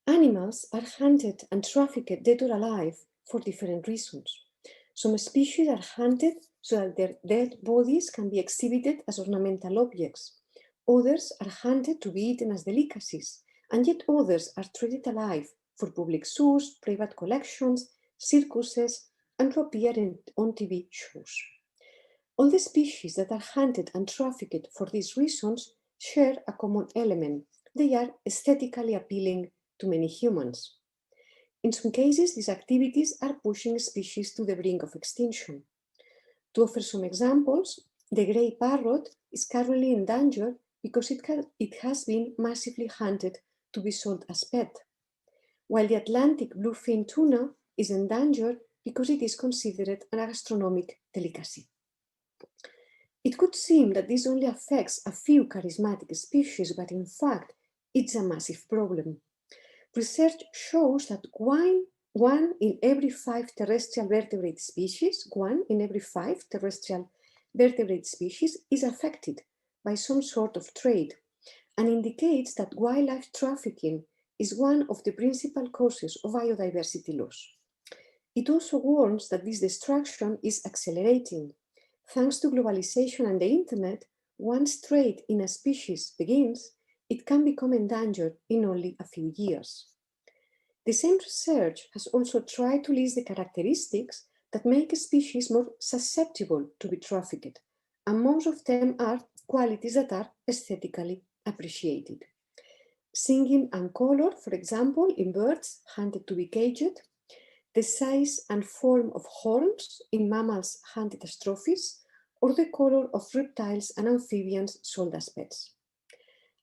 Animals are hunted and trafficked dead or alive for different reasons. Some species are hunted so that their dead bodies can be exhibited as ornamental objects. Others are hunted to be eaten as delicacies, and yet others are treated alive for public zoos, private collections, circuses, and to appear on TV shows. All the species that are hunted and trafficked for these reasons share a common element. They are aesthetically appealing to many humans. In some cases, these activities are pushing species to the brink of extinction. To offer some examples, the grey parrot is currently endangered because it has been massively hunted to be sold as pet, while the Atlantic bluefin tuna is endangered because it is considered a gastronomic delicacy. It could seem that this only affects a few charismatic species, but in fact, it's a massive problem. Research shows that one in every 5 terrestrial vertebrate species, is affected by some sort of trade, and indicates that wildlife trafficking is one of the principal causes of biodiversity loss. It also warns that this destruction is accelerating. Thanks to globalization and the internet, once trade in a species begins, it can become endangered in only a few years. The same research has also tried to list the characteristics that make a species more susceptible to be trafficked, and most of them are qualities that are aesthetically appreciated. Singing and color, for example, in birds hunted to be caged, the size and form of horns in mammals hunted as trophies, or the color of reptiles and amphibians sold as pets.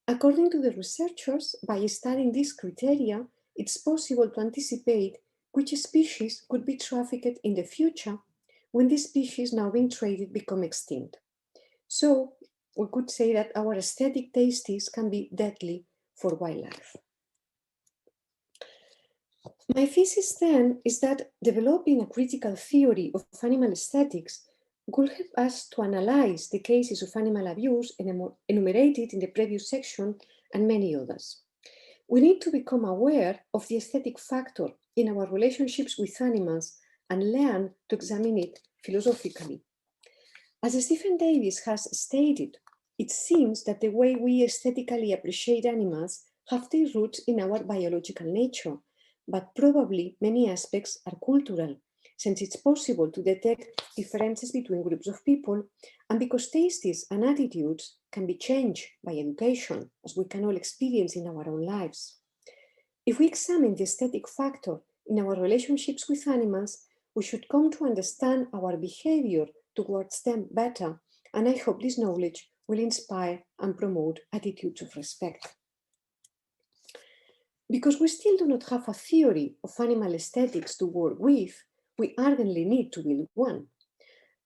According to the researchers, by studying these criteria, it's possible to anticipate which species could be trafficked in the future when the species now being traded become extinct. So we could say that our aesthetic tastes can be deadly for wildlife. My thesis then is that developing a critical theory of animal aesthetics will help us to analyze the cases of animal abuse enumerated in the previous section and many others. We need to become aware of the aesthetic factor in our relationships with animals and learn to examine it philosophically. As Stephen Davis has stated, it seems that the way we aesthetically appreciate animals have their roots in our biological nature, but probably many aspects are cultural, since it's possible to detect differences between groups of people, and because tastes and attitudes can be changed by education, as we can all experience in our own lives. If we examine the aesthetic factor in our relationships with animals, we should come to understand our behavior towards them better, and I hope this knowledge will inspire and promote attitudes of respect. Because we still do not have a theory of animal aesthetics to work with, we urgently need to build one.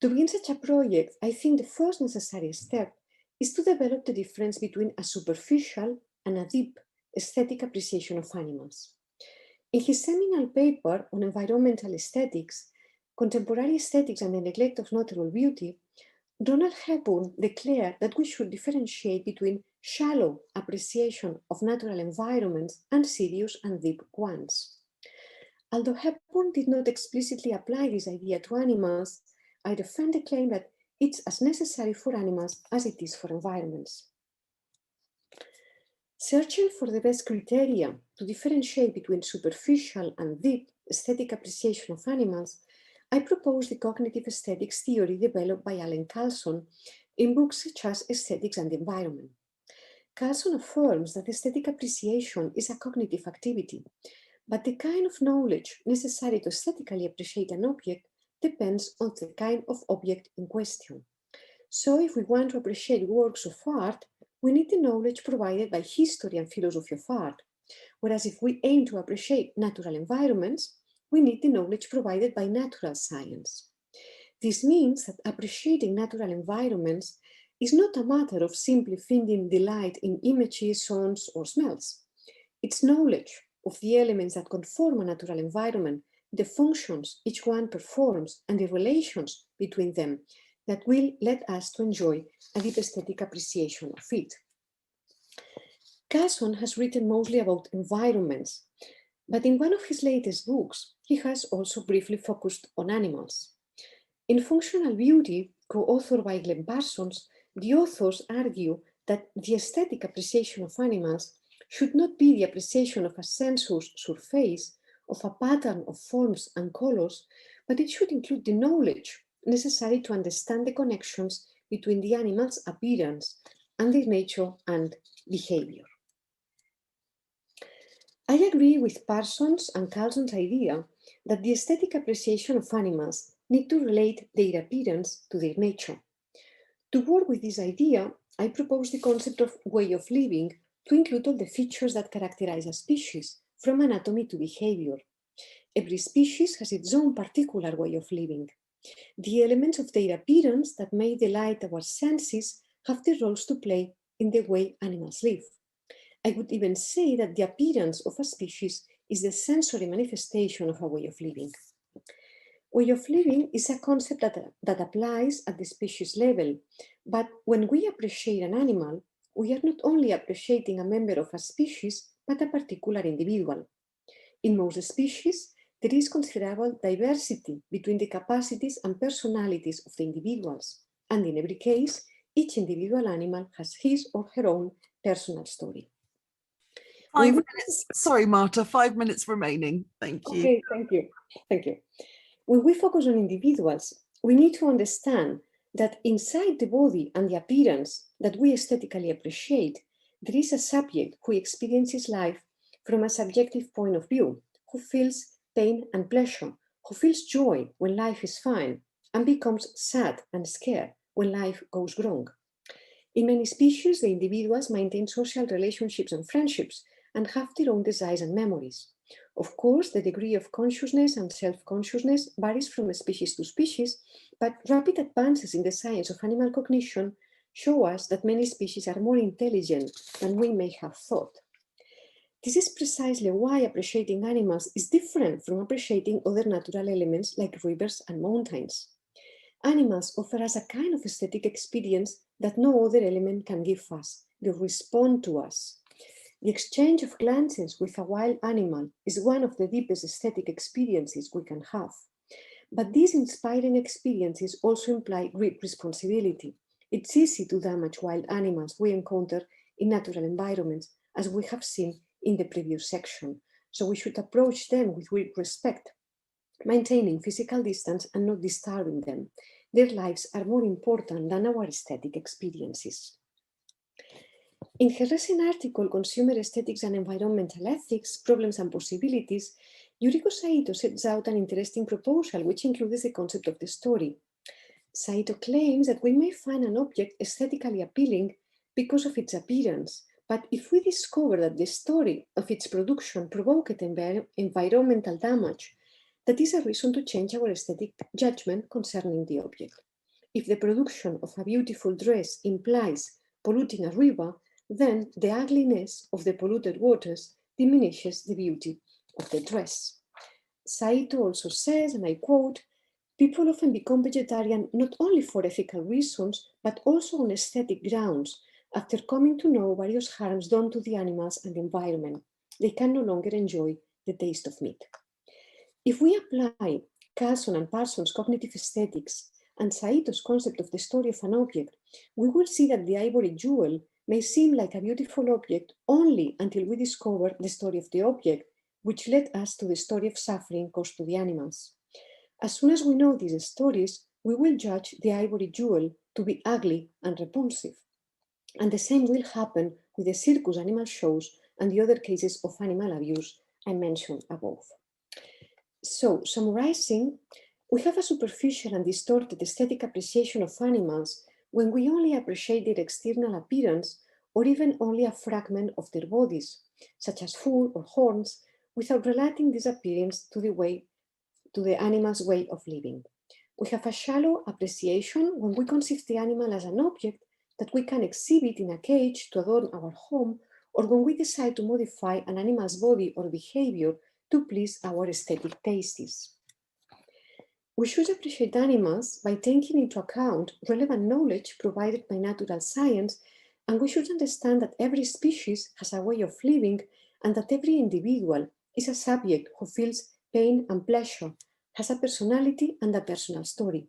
To begin such a project, I think the first necessary step is to develop the difference between a superficial and a deep aesthetic appreciation of animals. In his seminal paper on environmental aesthetics, Contemporary Aesthetics and the Neglect of Natural Beauty, Ronald Hepburn declared that we should differentiate between shallow appreciation of natural environments and serious and deep ones. Although Hepburn did not explicitly apply this idea to animals, I defend the claim that it's as necessary for animals as it is for environments. Searching for the best criteria to differentiate between superficial and deep aesthetic appreciation of animals, I propose the cognitive aesthetics theory developed by Alan Carlson in books such as Aesthetics and the Environment. Carlson affirms that aesthetic appreciation is a cognitive activity, but the kind of knowledge necessary to aesthetically appreciate an object depends on the kind of object in question. So if we want to appreciate works of art, we need the knowledge provided by history and philosophy of art, whereas if we aim to appreciate natural environments, we need the knowledge provided by natural science. This means that appreciating natural environments is not a matter of simply finding delight in images, sounds, or smells. It's knowledge of the elements that conform a natural environment, the functions each one performs, and the relations between them that will lead us to enjoy a deep aesthetic appreciation of it. Kynaston has written mostly about environments, but in one of his latest books, he has also briefly focused on animals. In Functional Beauty, co-authored by Glenn Parsons, the authors argue that the aesthetic appreciation of animals should not be the appreciation of a sensuous surface, of a pattern of forms and colors, but it should include the knowledge necessary to understand the connections between the animal's appearance and their nature and behavior. I agree with Parsons and Carlson's idea that the aesthetic appreciation of animals need to relate their appearance to their nature. To work with this idea, I propose the concept of way of living to include all the features that characterize a species, from anatomy to behavior. Every species has its own particular way of living. The elements of their appearance that may delight our senses have the roles to play in the way animals live. I would even say that the appearance of a species is the sensory manifestation of a way of living. Way of living is a concept that applies at the species level, but when we appreciate an animal, we are not only appreciating a member of a species, but a particular individual. In most species, there is considerable diversity between the capacities and personalities of the individuals, and in every case, each individual animal has his or her own personal story. 5 minutes. Sorry, Marta, 5 minutes remaining. Thank you. Okay, thank you. Thank you. When we focus on individuals, we need to understand that inside the body and the appearance that we aesthetically appreciate, there is a subject who experiences life from a subjective point of view, who feels pain and pleasure, who feels joy when life is fine, and becomes sad and scared when life goes wrong. In many species, the individuals maintain social relationships and friendships and have their own desires and memories. Of course, the degree of consciousness and self-consciousness varies from species to species, but rapid advances in the science of animal cognition show us that many species are more intelligent than we may have thought. This is precisely why appreciating animals is different from appreciating other natural elements like rivers and mountains. Animals offer us a kind of aesthetic experience that no other element can give us. They respond to us. The exchange of glances with a wild animal is one of the deepest aesthetic experiences we can have. But these inspiring experiences also imply great responsibility. It's easy to damage wild animals we encounter in natural environments, as we have seen in the previous section. So we should approach them with great respect, maintaining physical distance and not disturbing them. Their lives are more important than our aesthetic experiences. In her recent article, Consumer Aesthetics and Environmental Ethics, Problems and Possibilities, Yuriko Saito sets out an interesting proposal which includes the concept of the story. Saito claims that we may find an object aesthetically appealing because of its appearance, but if we discover that the story of its production provoked environmental damage, that is a reason to change our aesthetic judgment concerning the object. If the production of a beautiful dress implies polluting a river, then the ugliness of the polluted waters diminishes the beauty of the dress. Saito also says, and I quote, "People often become vegetarian not only for ethical reasons, but also on aesthetic grounds, after coming to know various harms done to the animals and the environment. They can no longer enjoy the taste of meat." If we apply Carlson and Parsons' cognitive aesthetics and Saito's concept of the story of an object, we will see that the ivory jewel may seem like a beautiful object only until we discover the story of the object, which led us to the story of suffering caused to the animals. As soon as we know these stories, we will judge the ivory jewel to be ugly and repulsive. And the same will happen with the circus animal shows and the other cases of animal abuse I mentioned above. So, summarizing, we have a superficial and distorted aesthetic appreciation of animals when we only appreciate their external appearance or even only a fragment of their bodies, such as fur or horns, without relating this appearance to the animal's way of living. We have a shallow appreciation when we conceive the animal as an object that we can exhibit in a cage to adorn our home, or when we decide to modify an animal's body or behavior to please our aesthetic tastes. We should appreciate animals by taking into account relevant knowledge provided by natural science, and we should understand that every species has a way of living and that every individual is a subject who feels pain and pleasure, has a personality and a personal story.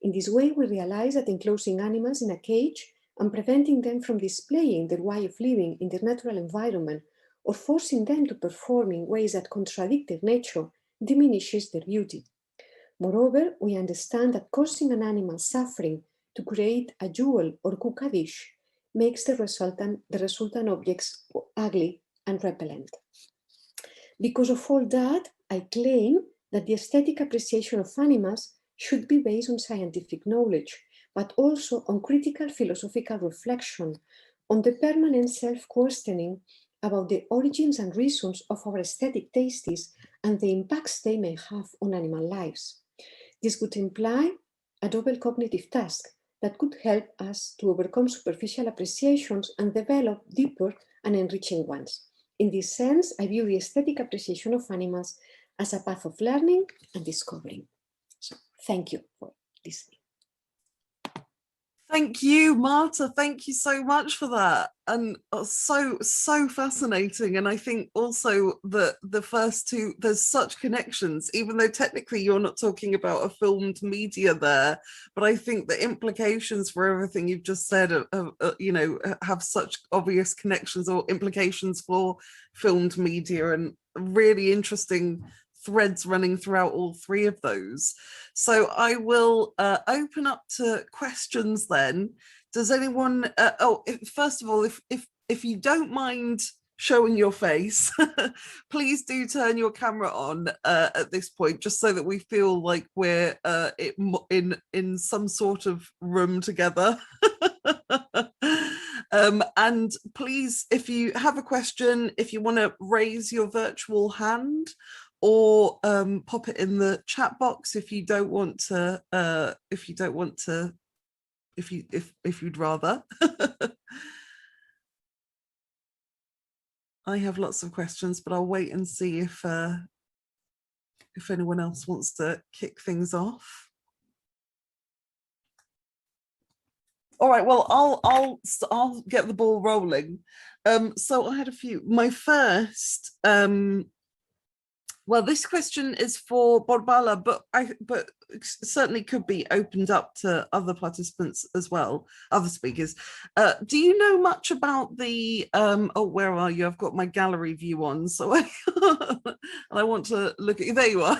In this way, we realize that enclosing animals in a cage and preventing them from displaying their way of living in their natural environment or forcing them to perform in ways that contradict their nature diminishes their beauty. Moreover, we understand that causing an animal suffering to create a jewel or cook a dish makes the resultant objects ugly and repellent. Because of all that, I claim that the aesthetic appreciation of animals should be based on scientific knowledge, but also on critical philosophical reflection, on the permanent self-questioning about the origins and reasons of our aesthetic tastes and the impacts they may have on animal lives. This would imply a double cognitive task that could help us to overcome superficial appreciations and develop deeper and enriching ones. In this sense, I view the aesthetic appreciation of animals as a path of learning and discovering. So, thank you for listening. Thank you, Marta. Thank you so much for that. And so fascinating. And I think also that the first two, there's such connections, even though technically you're not talking about a filmed media there, but I think the implications for everything you've just said, have such obvious connections or implications for filmed media, and really interesting threads running throughout all three of those. So I will open up to questions then. Does anyone, first of all, if if you don't mind showing your face, please do turn your camera on at this point, just so that we feel like we're in some sort of room together. And please, if you have a question, if you want to raise your virtual hand, or pop it in the chat box if you don't want to, if you'd rather. I have lots of questions, but I'll wait and see if anyone else wants to kick things off. All right, well, I'll get the ball rolling. So I had a few. My first, well, this question is for Borbála, but certainly could be opened up to other participants as well, other speakers. Do you know much about the, oh, where are you? I've got my gallery view on, so I want to look at you. There you are.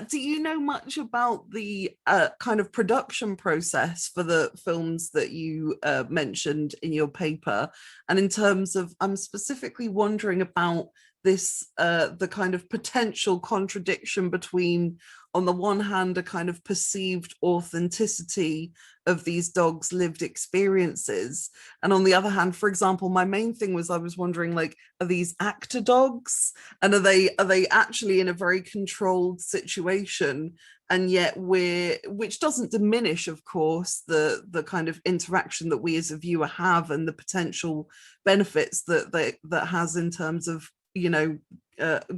Do you know much about the kind of production process for the films that you mentioned in your paper? And in terms of, I'm specifically wondering about this, the kind of potential contradiction between, on the one hand, a kind of perceived authenticity of these dogs' lived experiences, and on the other hand, for example, my main thing was I was wondering, like, are these actor dogs, and are they actually in a very controlled situation, and yet which doesn't diminish, of course, the kind of interaction that we as a viewer have and the potential benefits that has in terms of, you know,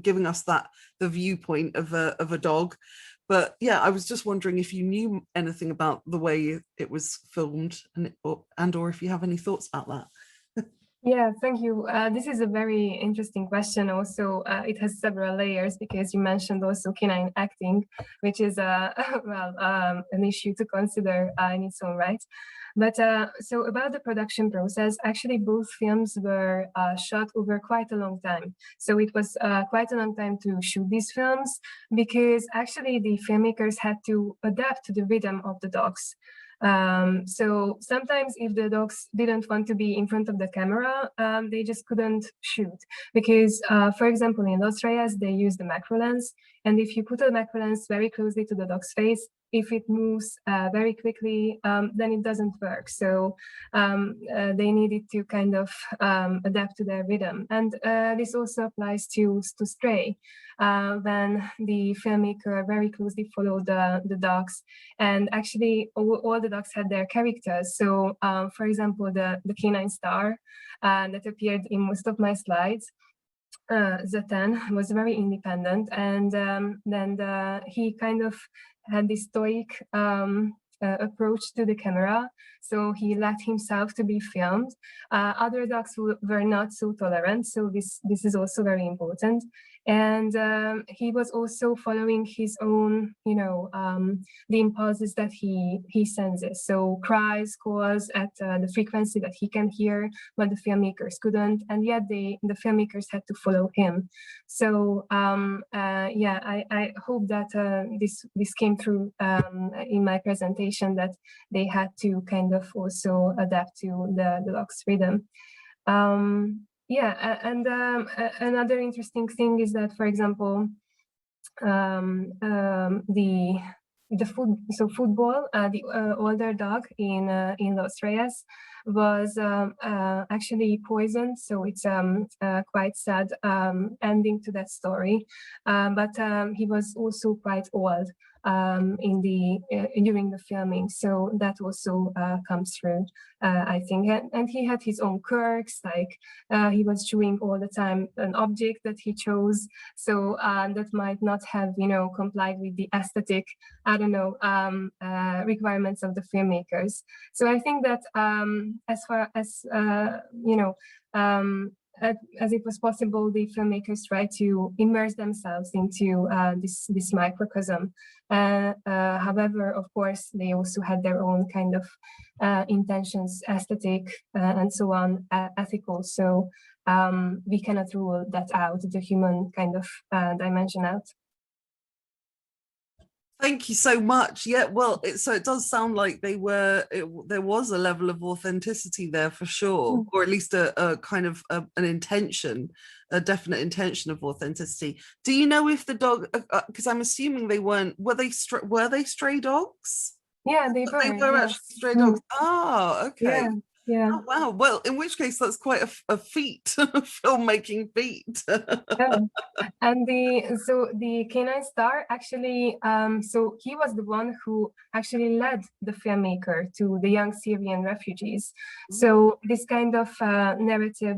giving us the viewpoint of a dog. But yeah, I was just wondering if you knew anything about the way it was filmed, and or if you have any thoughts about that. Yeah, thank you. This is a very interesting question. Also, it has several layers, because you mentioned also canine acting, which is an issue to consider in its own right. But so about the production process, actually both films were shot over quite a long time. So it was quite a long time to shoot these films, because actually the filmmakers had to adapt to the rhythm of the dogs. So sometimes if the dogs didn't want to be in front of the camera, they just couldn't shoot, because for example, in Los Reyes, they use the macro lens, and if you put a macro lens very closely to the dog's face, if it moves very quickly, then it doesn't work. So they needed to kind of adapt to their rhythm. And this also applies to Stray, when the filmmaker very closely followed the dogs. And actually, all the dogs had their characters. So for example, the canine star that appeared in most of my slides, Zatan, was very independent, and then he kind of had this stoic approach to the camera, so he let himself to be filmed. Other dogs were not so tolerant, so this is also very important. And he was also following his own, you know, the impulses that he senses. So cries, calls at the frequency that he can hear, but the filmmakers couldn't, and yet the filmmakers had to follow him. So yeah, I hope that this came through in my presentation, that they had to kind of also adapt to the dog's rhythm. Yeah, and another interesting thing is that, for example, Football, the older dog in Los Reyes, was actually poisoned. So it's quite sad ending to that story. But he was also quite old during the filming, so that also comes through, I think. And he had his own quirks, like he was chewing all the time an object that he chose, so that might not have, you know, complied with the aesthetic, I don't know, requirements of the filmmakers. So I think that as far as you know, as it was possible, the filmmakers tried to immerse themselves into this microcosm. However, of course, they also had their own kind of intentions, aesthetic, and so on, ethical. So we cannot rule that out, the human kind of dimension out. Thank you so much. Yeah, well, so it does sound like there was a level of authenticity there for sure, or at least a kind of an intention, a definite intention of authenticity. Do you know if the dog? Because I'm assuming they weren't. Were they stray dogs? Yeah, they were. They were actually stray dogs. Oh, okay. Yeah. Oh, wow. Well, in which case, that's quite a feat, filmmaking feat. Yeah. And the canine star actually, so he was the one who actually led the filmmaker to the young Syrian refugees. So this kind of narrative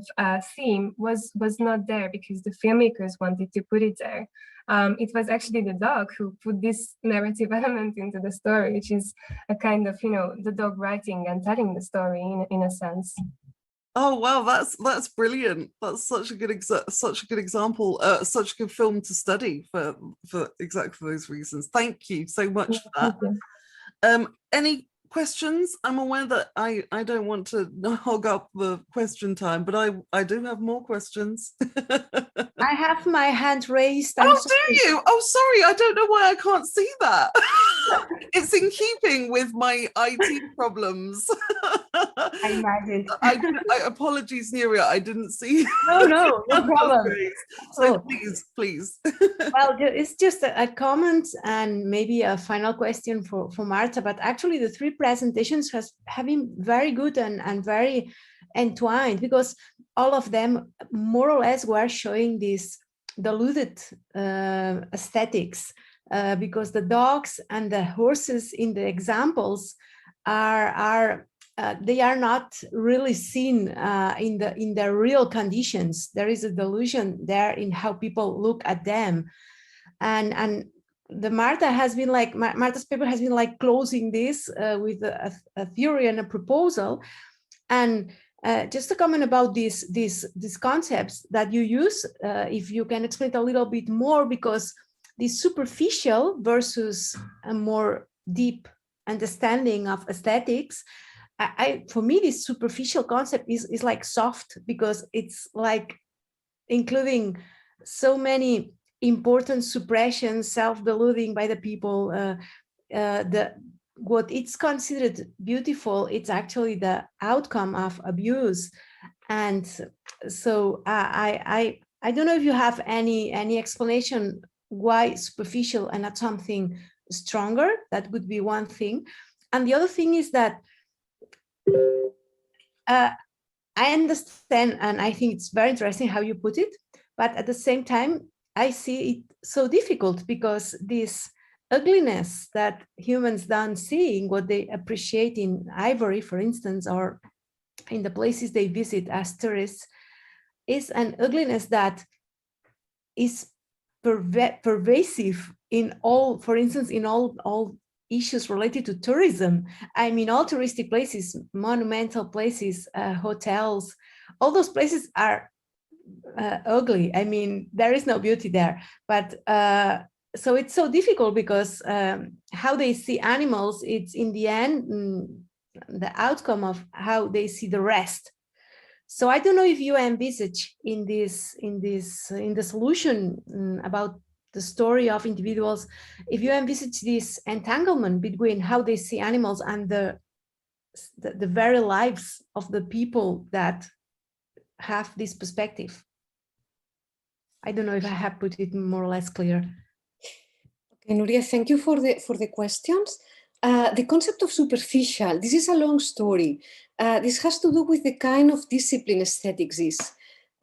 theme was not there because the filmmakers wanted to put it there. It was actually the dog who put this narrative element into the story, which is a kind of, the dog writing and telling the story in a sense. Oh wow, that's brilliant. That's such a good example, such a good film to study for exactly those reasons. Thank you so much for that. Any questions? I'm aware that I don't want to hog up the question time, but I do have more questions. I have my hand raised. Oh, do you? Oh, sorry. I don't know why I can't see that. It's in keeping with my IT problems. I imagine. I apologies, Neria. I didn't see. No problem. So please. Well, it's just a comment and maybe a final question for Marta. But actually, the three presentations have been very good and very entwined, because all of them more or less were showing this diluted aesthetics, because the dogs and the horses in the examples they are not really seen in the real conditions. There is a delusion there in how people look at them, and the Marta's paper has been like closing this with a theory and a proposal. And just a comment about these concepts that you use, if you can explain it a little bit more, because this superficial versus a more deep understanding of aesthetics, for me, this superficial concept is like soft, because it's like including so many important suppressions, self-deluding by the people. What it's considered beautiful, it's actually the outcome of abuse. And so I don't know if you have any explanation why superficial and not something stronger. That would be one thing. And the other thing is that I understand, and I think it's very interesting how you put it, but at the same time, I see it so difficult, because this ugliness that humans don't see in what they appreciate in ivory, for instance, or in the places they visit as tourists, is an ugliness that is pervasive in all, for instance, in all issues related to tourism. I mean, all touristic places, monumental places, hotels, all those places are ugly. I mean, there is no beauty there. But so it's so difficult, because how they see animals, it's in the end the outcome of how they see the rest. So I don't know if you envisage in the solution about the story of individuals, if you envisage this entanglement between how they see animals and the very lives of the people that have this perspective. I don't know if I have put it more or less clear. Okay, Nuria, thank you for the questions. The concept of superficial, this is a long story. This has to do with the kind of discipline aesthetics is.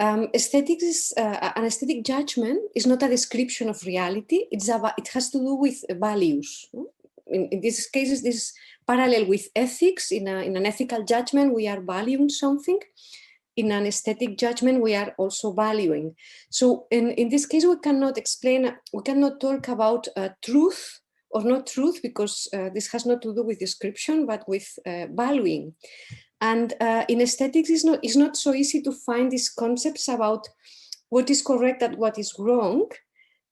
Aesthetics is an aesthetic judgment is not a description of reality. It has to do with values. In these cases, this is parallel with ethics. In an ethical judgment, we are valuing something. In an aesthetic judgment, we are also valuing. So in this case, we cannot talk about truth or not truth, because this has not to do with description, but with valuing. And in aesthetics, it's not so easy to find these concepts about what is correct and what is wrong,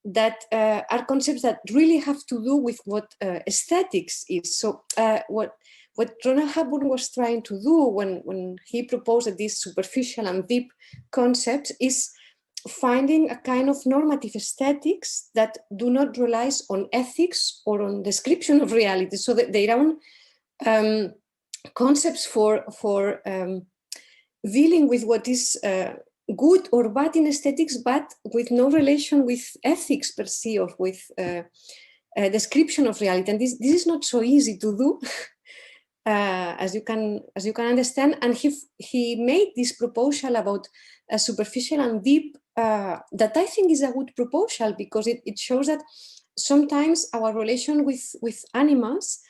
that are concepts that really have to do with what aesthetics is. So what Ronald Hepburn was trying to do when he proposed these superficial and deep concepts is finding a kind of normative aesthetics that do not rely on ethics or on description of reality. So that their own concepts for dealing with what is good or bad in aesthetics, but with no relation with ethics per se, or with a description of reality. And this is not so easy to do, as you can understand. And he made this proposal about superficial and deep, that I think is a good proposal, because it shows that sometimes our relation with animals,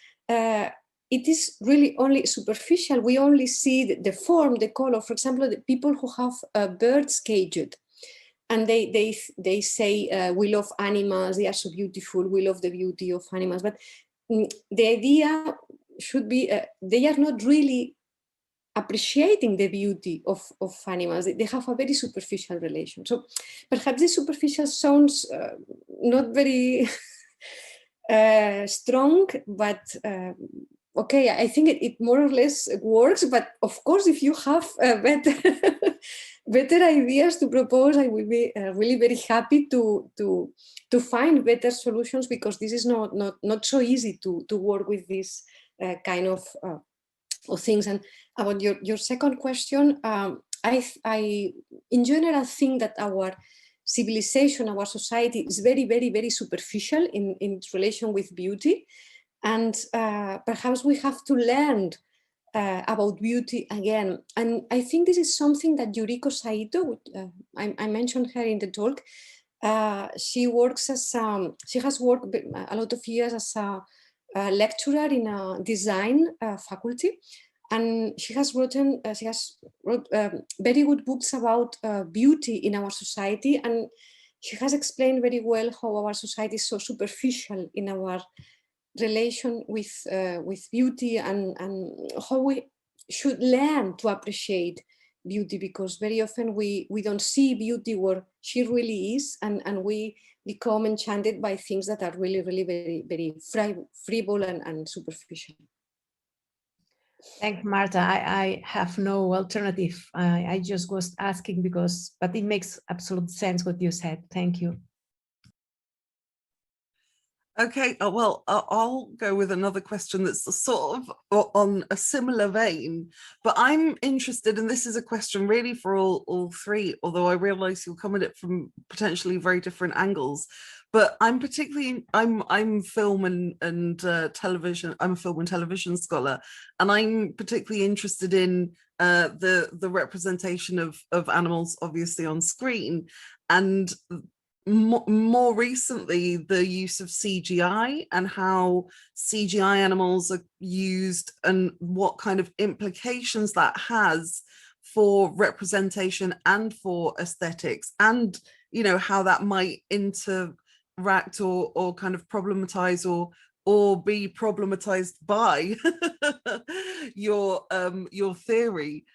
it is really only superficial. We only see the form, the color. For example, the people who have birds caged, and they say, we love animals, they are so beautiful, we love the beauty of animals. But the idea should be, they are not really appreciating the beauty of animals. They have a very superficial relation. So perhaps this superficial sounds not very strong, but okay, I think it more or less works. But of course, if you have better ideas to propose, I will be really very happy to find better solutions, because this is not so easy to work with this kind of things. And about your second question, I in general think that our civilization, our society is very, very, very superficial in its relation with beauty. And perhaps we have to learn about beauty again. And I think this is something that Yuriko Saito, I mentioned her in the talk, she works as, she has worked a lot of years as a lecturer in a design faculty. And she has wrote very good books about beauty in our society. And she has explained very well how our society is so superficial in our relation with beauty, and how we should learn to appreciate beauty, because very often we don't see beauty where she really is, and we become enchanted by things that are really, really very, very frivol and superficial. Thanks, Marta. I have no alternative. I just was asking but it makes absolute sense what you said. Thank you. Okay, well, I'll go with another question that's sort of on a similar vein, but I'm interested, and this is a question really for all three, although I realize you'll come at it from potentially very different angles. But I'm particularly, I'm film and television, I'm a film and television scholar, and I'm particularly interested in the representation of animals, obviously on screen, and more recently, the use of CGI and how CGI animals are used, and what kind of implications that has for representation and for aesthetics, and how that might interact or kind of problematize or be problematized by your theory,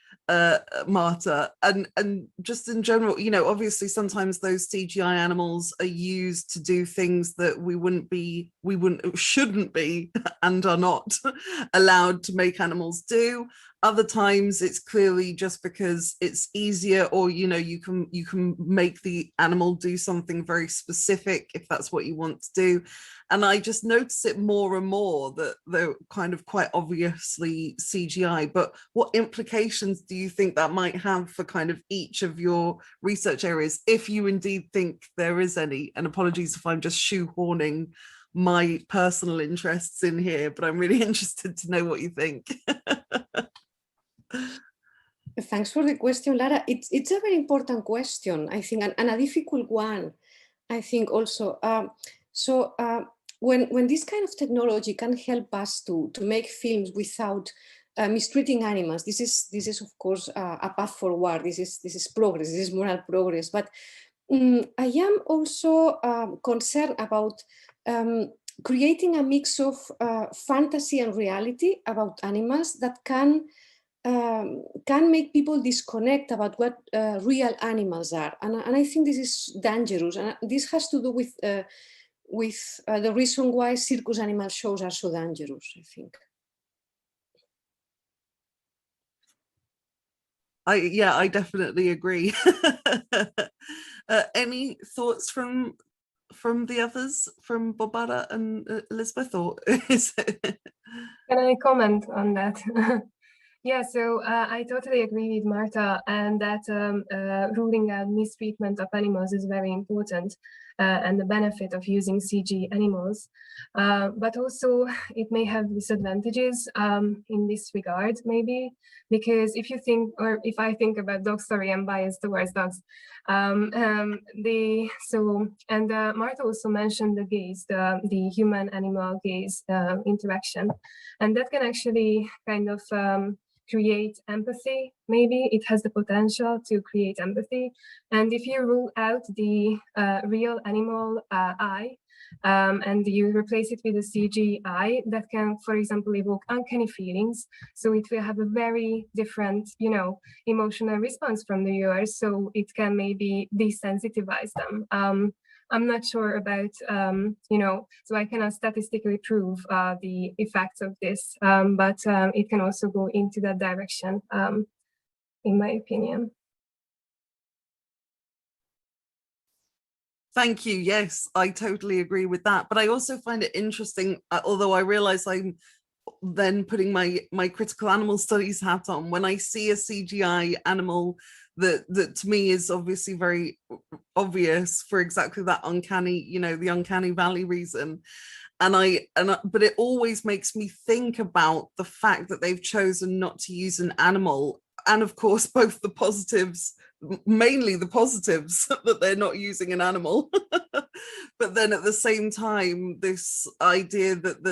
Marta, and just in general, obviously sometimes those CGI animals are used to do things that shouldn't be and are not allowed to make animals do. Other times it's clearly just because it's easier, or you can make the animal do something very specific if that's what you want to do. And I just notice it more and more that they're kind of quite obviously CGI. But what implications do you think that might have for kind of each of your research areas, if you indeed think there is any? And apologies if I'm just shoehorning my personal interests in here, but I'm really interested to know what you think. Thanks for the question, Lara. It's a very important question, I think, and a difficult one, I think also. When this kind of technology can help us to make films without mistreating animals, this is of course a path forward. This is progress. This is moral progress. But I am also concerned about creating a mix of fantasy and reality about animals that can make people disconnect about what real animals are, and I think this is dangerous, and this has to do with the reason why circus animal shows are so dangerous, I think. I definitely agree. Any thoughts from the others, from Borbála and Elisabeth, or is it? Can I comment on that? Yeah, so I totally agree with Marta, and that ruling out mistreatment of animals is very important, and the benefit of using CG animals. But also, it may have disadvantages in this regard, maybe, because if you think, or if I think about dog story, I'm biased towards dogs. Marta also mentioned the gaze, the human-animal gaze interaction, and that can actually kind of create empathy. Maybe it has the potential to create empathy. And if you rule out the real animal eye and you replace it with a CG eye, that can, for example, evoke uncanny feelings. So it will have a very different, emotional response from the viewers. So it can maybe desensitize them. I'm not sure about, so I cannot statistically prove the effects of this, but it can also go into that direction, in my opinion. Thank you. Yes, I totally agree with that. But I also find it interesting, although I realize I'm then putting my critical animal studies hat on, when I see a CGI animal that to me is obviously very obvious for exactly that uncanny, the uncanny valley reason. But it always makes me think about the fact that they've chosen not to use an animal. And of course, both the positives, mainly the positives, that they're not using an animal. But then at the same time, this idea that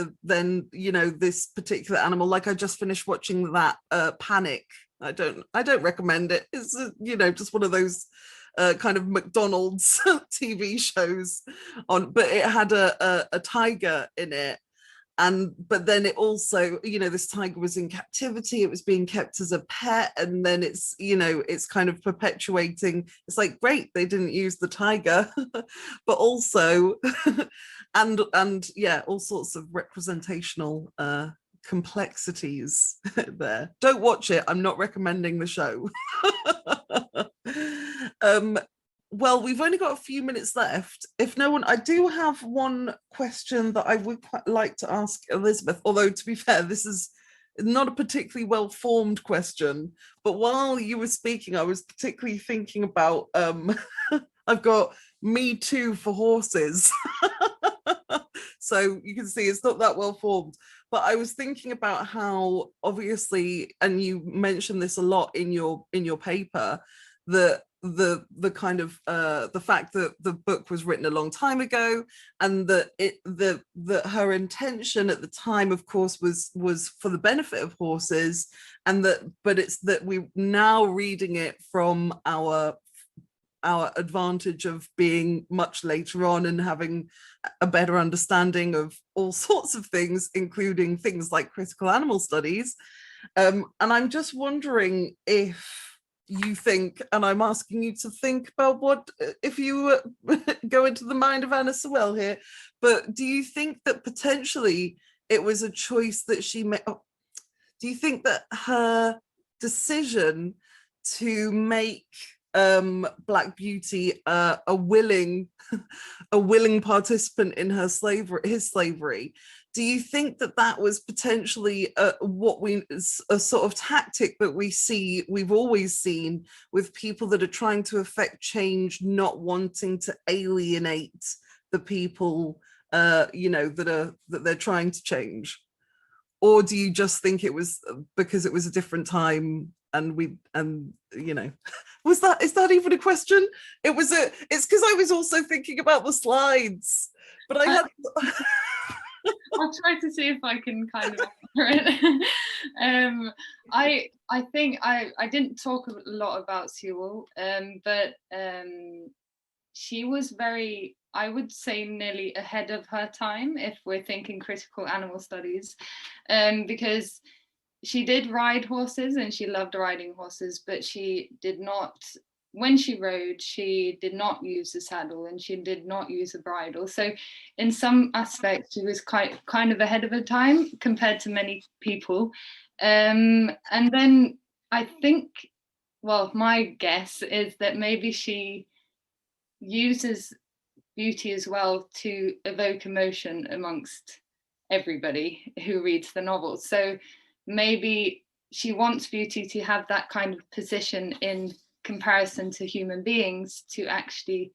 this particular animal, like I just finished watching that Panic. I don't recommend it. It's just one of those kind of McDonald's TV shows on, but it had a tiger in it. But then it also, this tiger was in captivity, it was being kept as a pet, and then it's kind of perpetuating. It's like, great, they didn't use the tiger, but also and yeah, all sorts of representational complexities there. Don't watch it. I'm not recommending the show. Well, we've only got a few minutes left. If no one, I do have one question that I would quite like to ask Elisabeth, although to be fair, this is not a particularly well-formed question, but while you were speaking, I was particularly thinking about, I've got Me Too for horses. So you can see it's not that well-formed, but I was thinking about how obviously, and you mentioned this a lot in your paper, that the kind of the fact that the book was written a long time ago, and that her intention at the time, of course, was for the benefit of horses, and but it's that we're now reading it from our advantage of being much later on and having a better understanding of all sorts of things, including things like critical animal studies. And I'm just wondering if you think, and I'm asking you to think about what, if you go into the mind of Anna Sewell here, but do you think that potentially it was a choice that she made? Do you think that her decision to make Black Beauty a willing participant in his slavery, do you think that was potentially a sort of tactic that we've always seen with people that are trying to affect change, not wanting to alienate the people that they're trying to change? Or do you just think it was because it was a different time and is that even a question? It's because I was also thinking about the slides, but I had I'll try to see if I can kind of answer it. I think I didn't talk a lot about Sewell, but she was very, I would say, nearly ahead of her time if we're thinking critical animal studies, because she did ride horses and she loved riding horses, but she did not, when she rode, she did not use the saddle and she did not use a bridle. So in some aspects, she was kind of ahead of her time compared to many people. And then I think well, my guess is that maybe she uses beauty as well to evoke emotion amongst everybody who reads the novels. So maybe she wants beauty to have that kind of position in comparison to human beings, to actually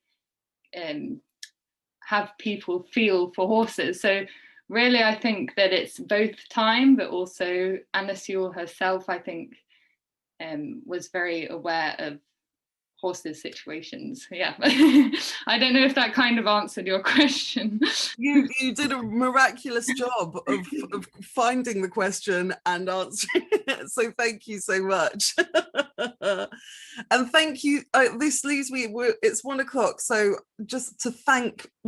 have people feel for horses. So really, I think that it's both time, but also Anna Sewell herself, I think, was very aware of horses' situations. Yeah. I don't know if that kind of answered your question. You did a miraculous job of finding the question and answering it. So thank you so much. And thank you. This leaves me, it's 1 o'clock. So just to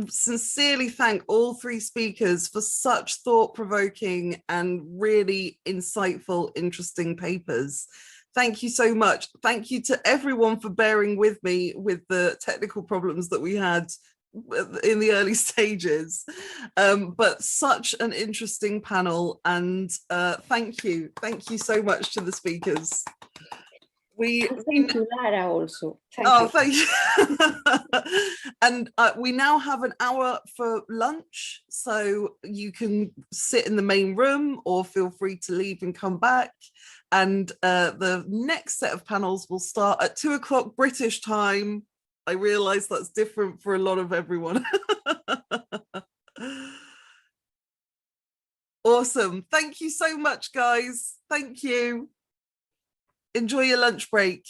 sincerely thank all three speakers for such thought-provoking and really insightful, interesting papers. Thank you so much. Thank you to everyone for bearing with me with the technical problems that we had in the early stages. But such an interesting panel, and thank you so much to the speakers. Thank you, Lara, also. Thank you. And we now have an hour for lunch, so you can sit in the main room or feel free to leave and come back. And the next set of panels will start at 2 o'clock British time. I realise that's different for a lot of everyone. Awesome. Thank you so much, guys. Thank you. Enjoy your lunch break.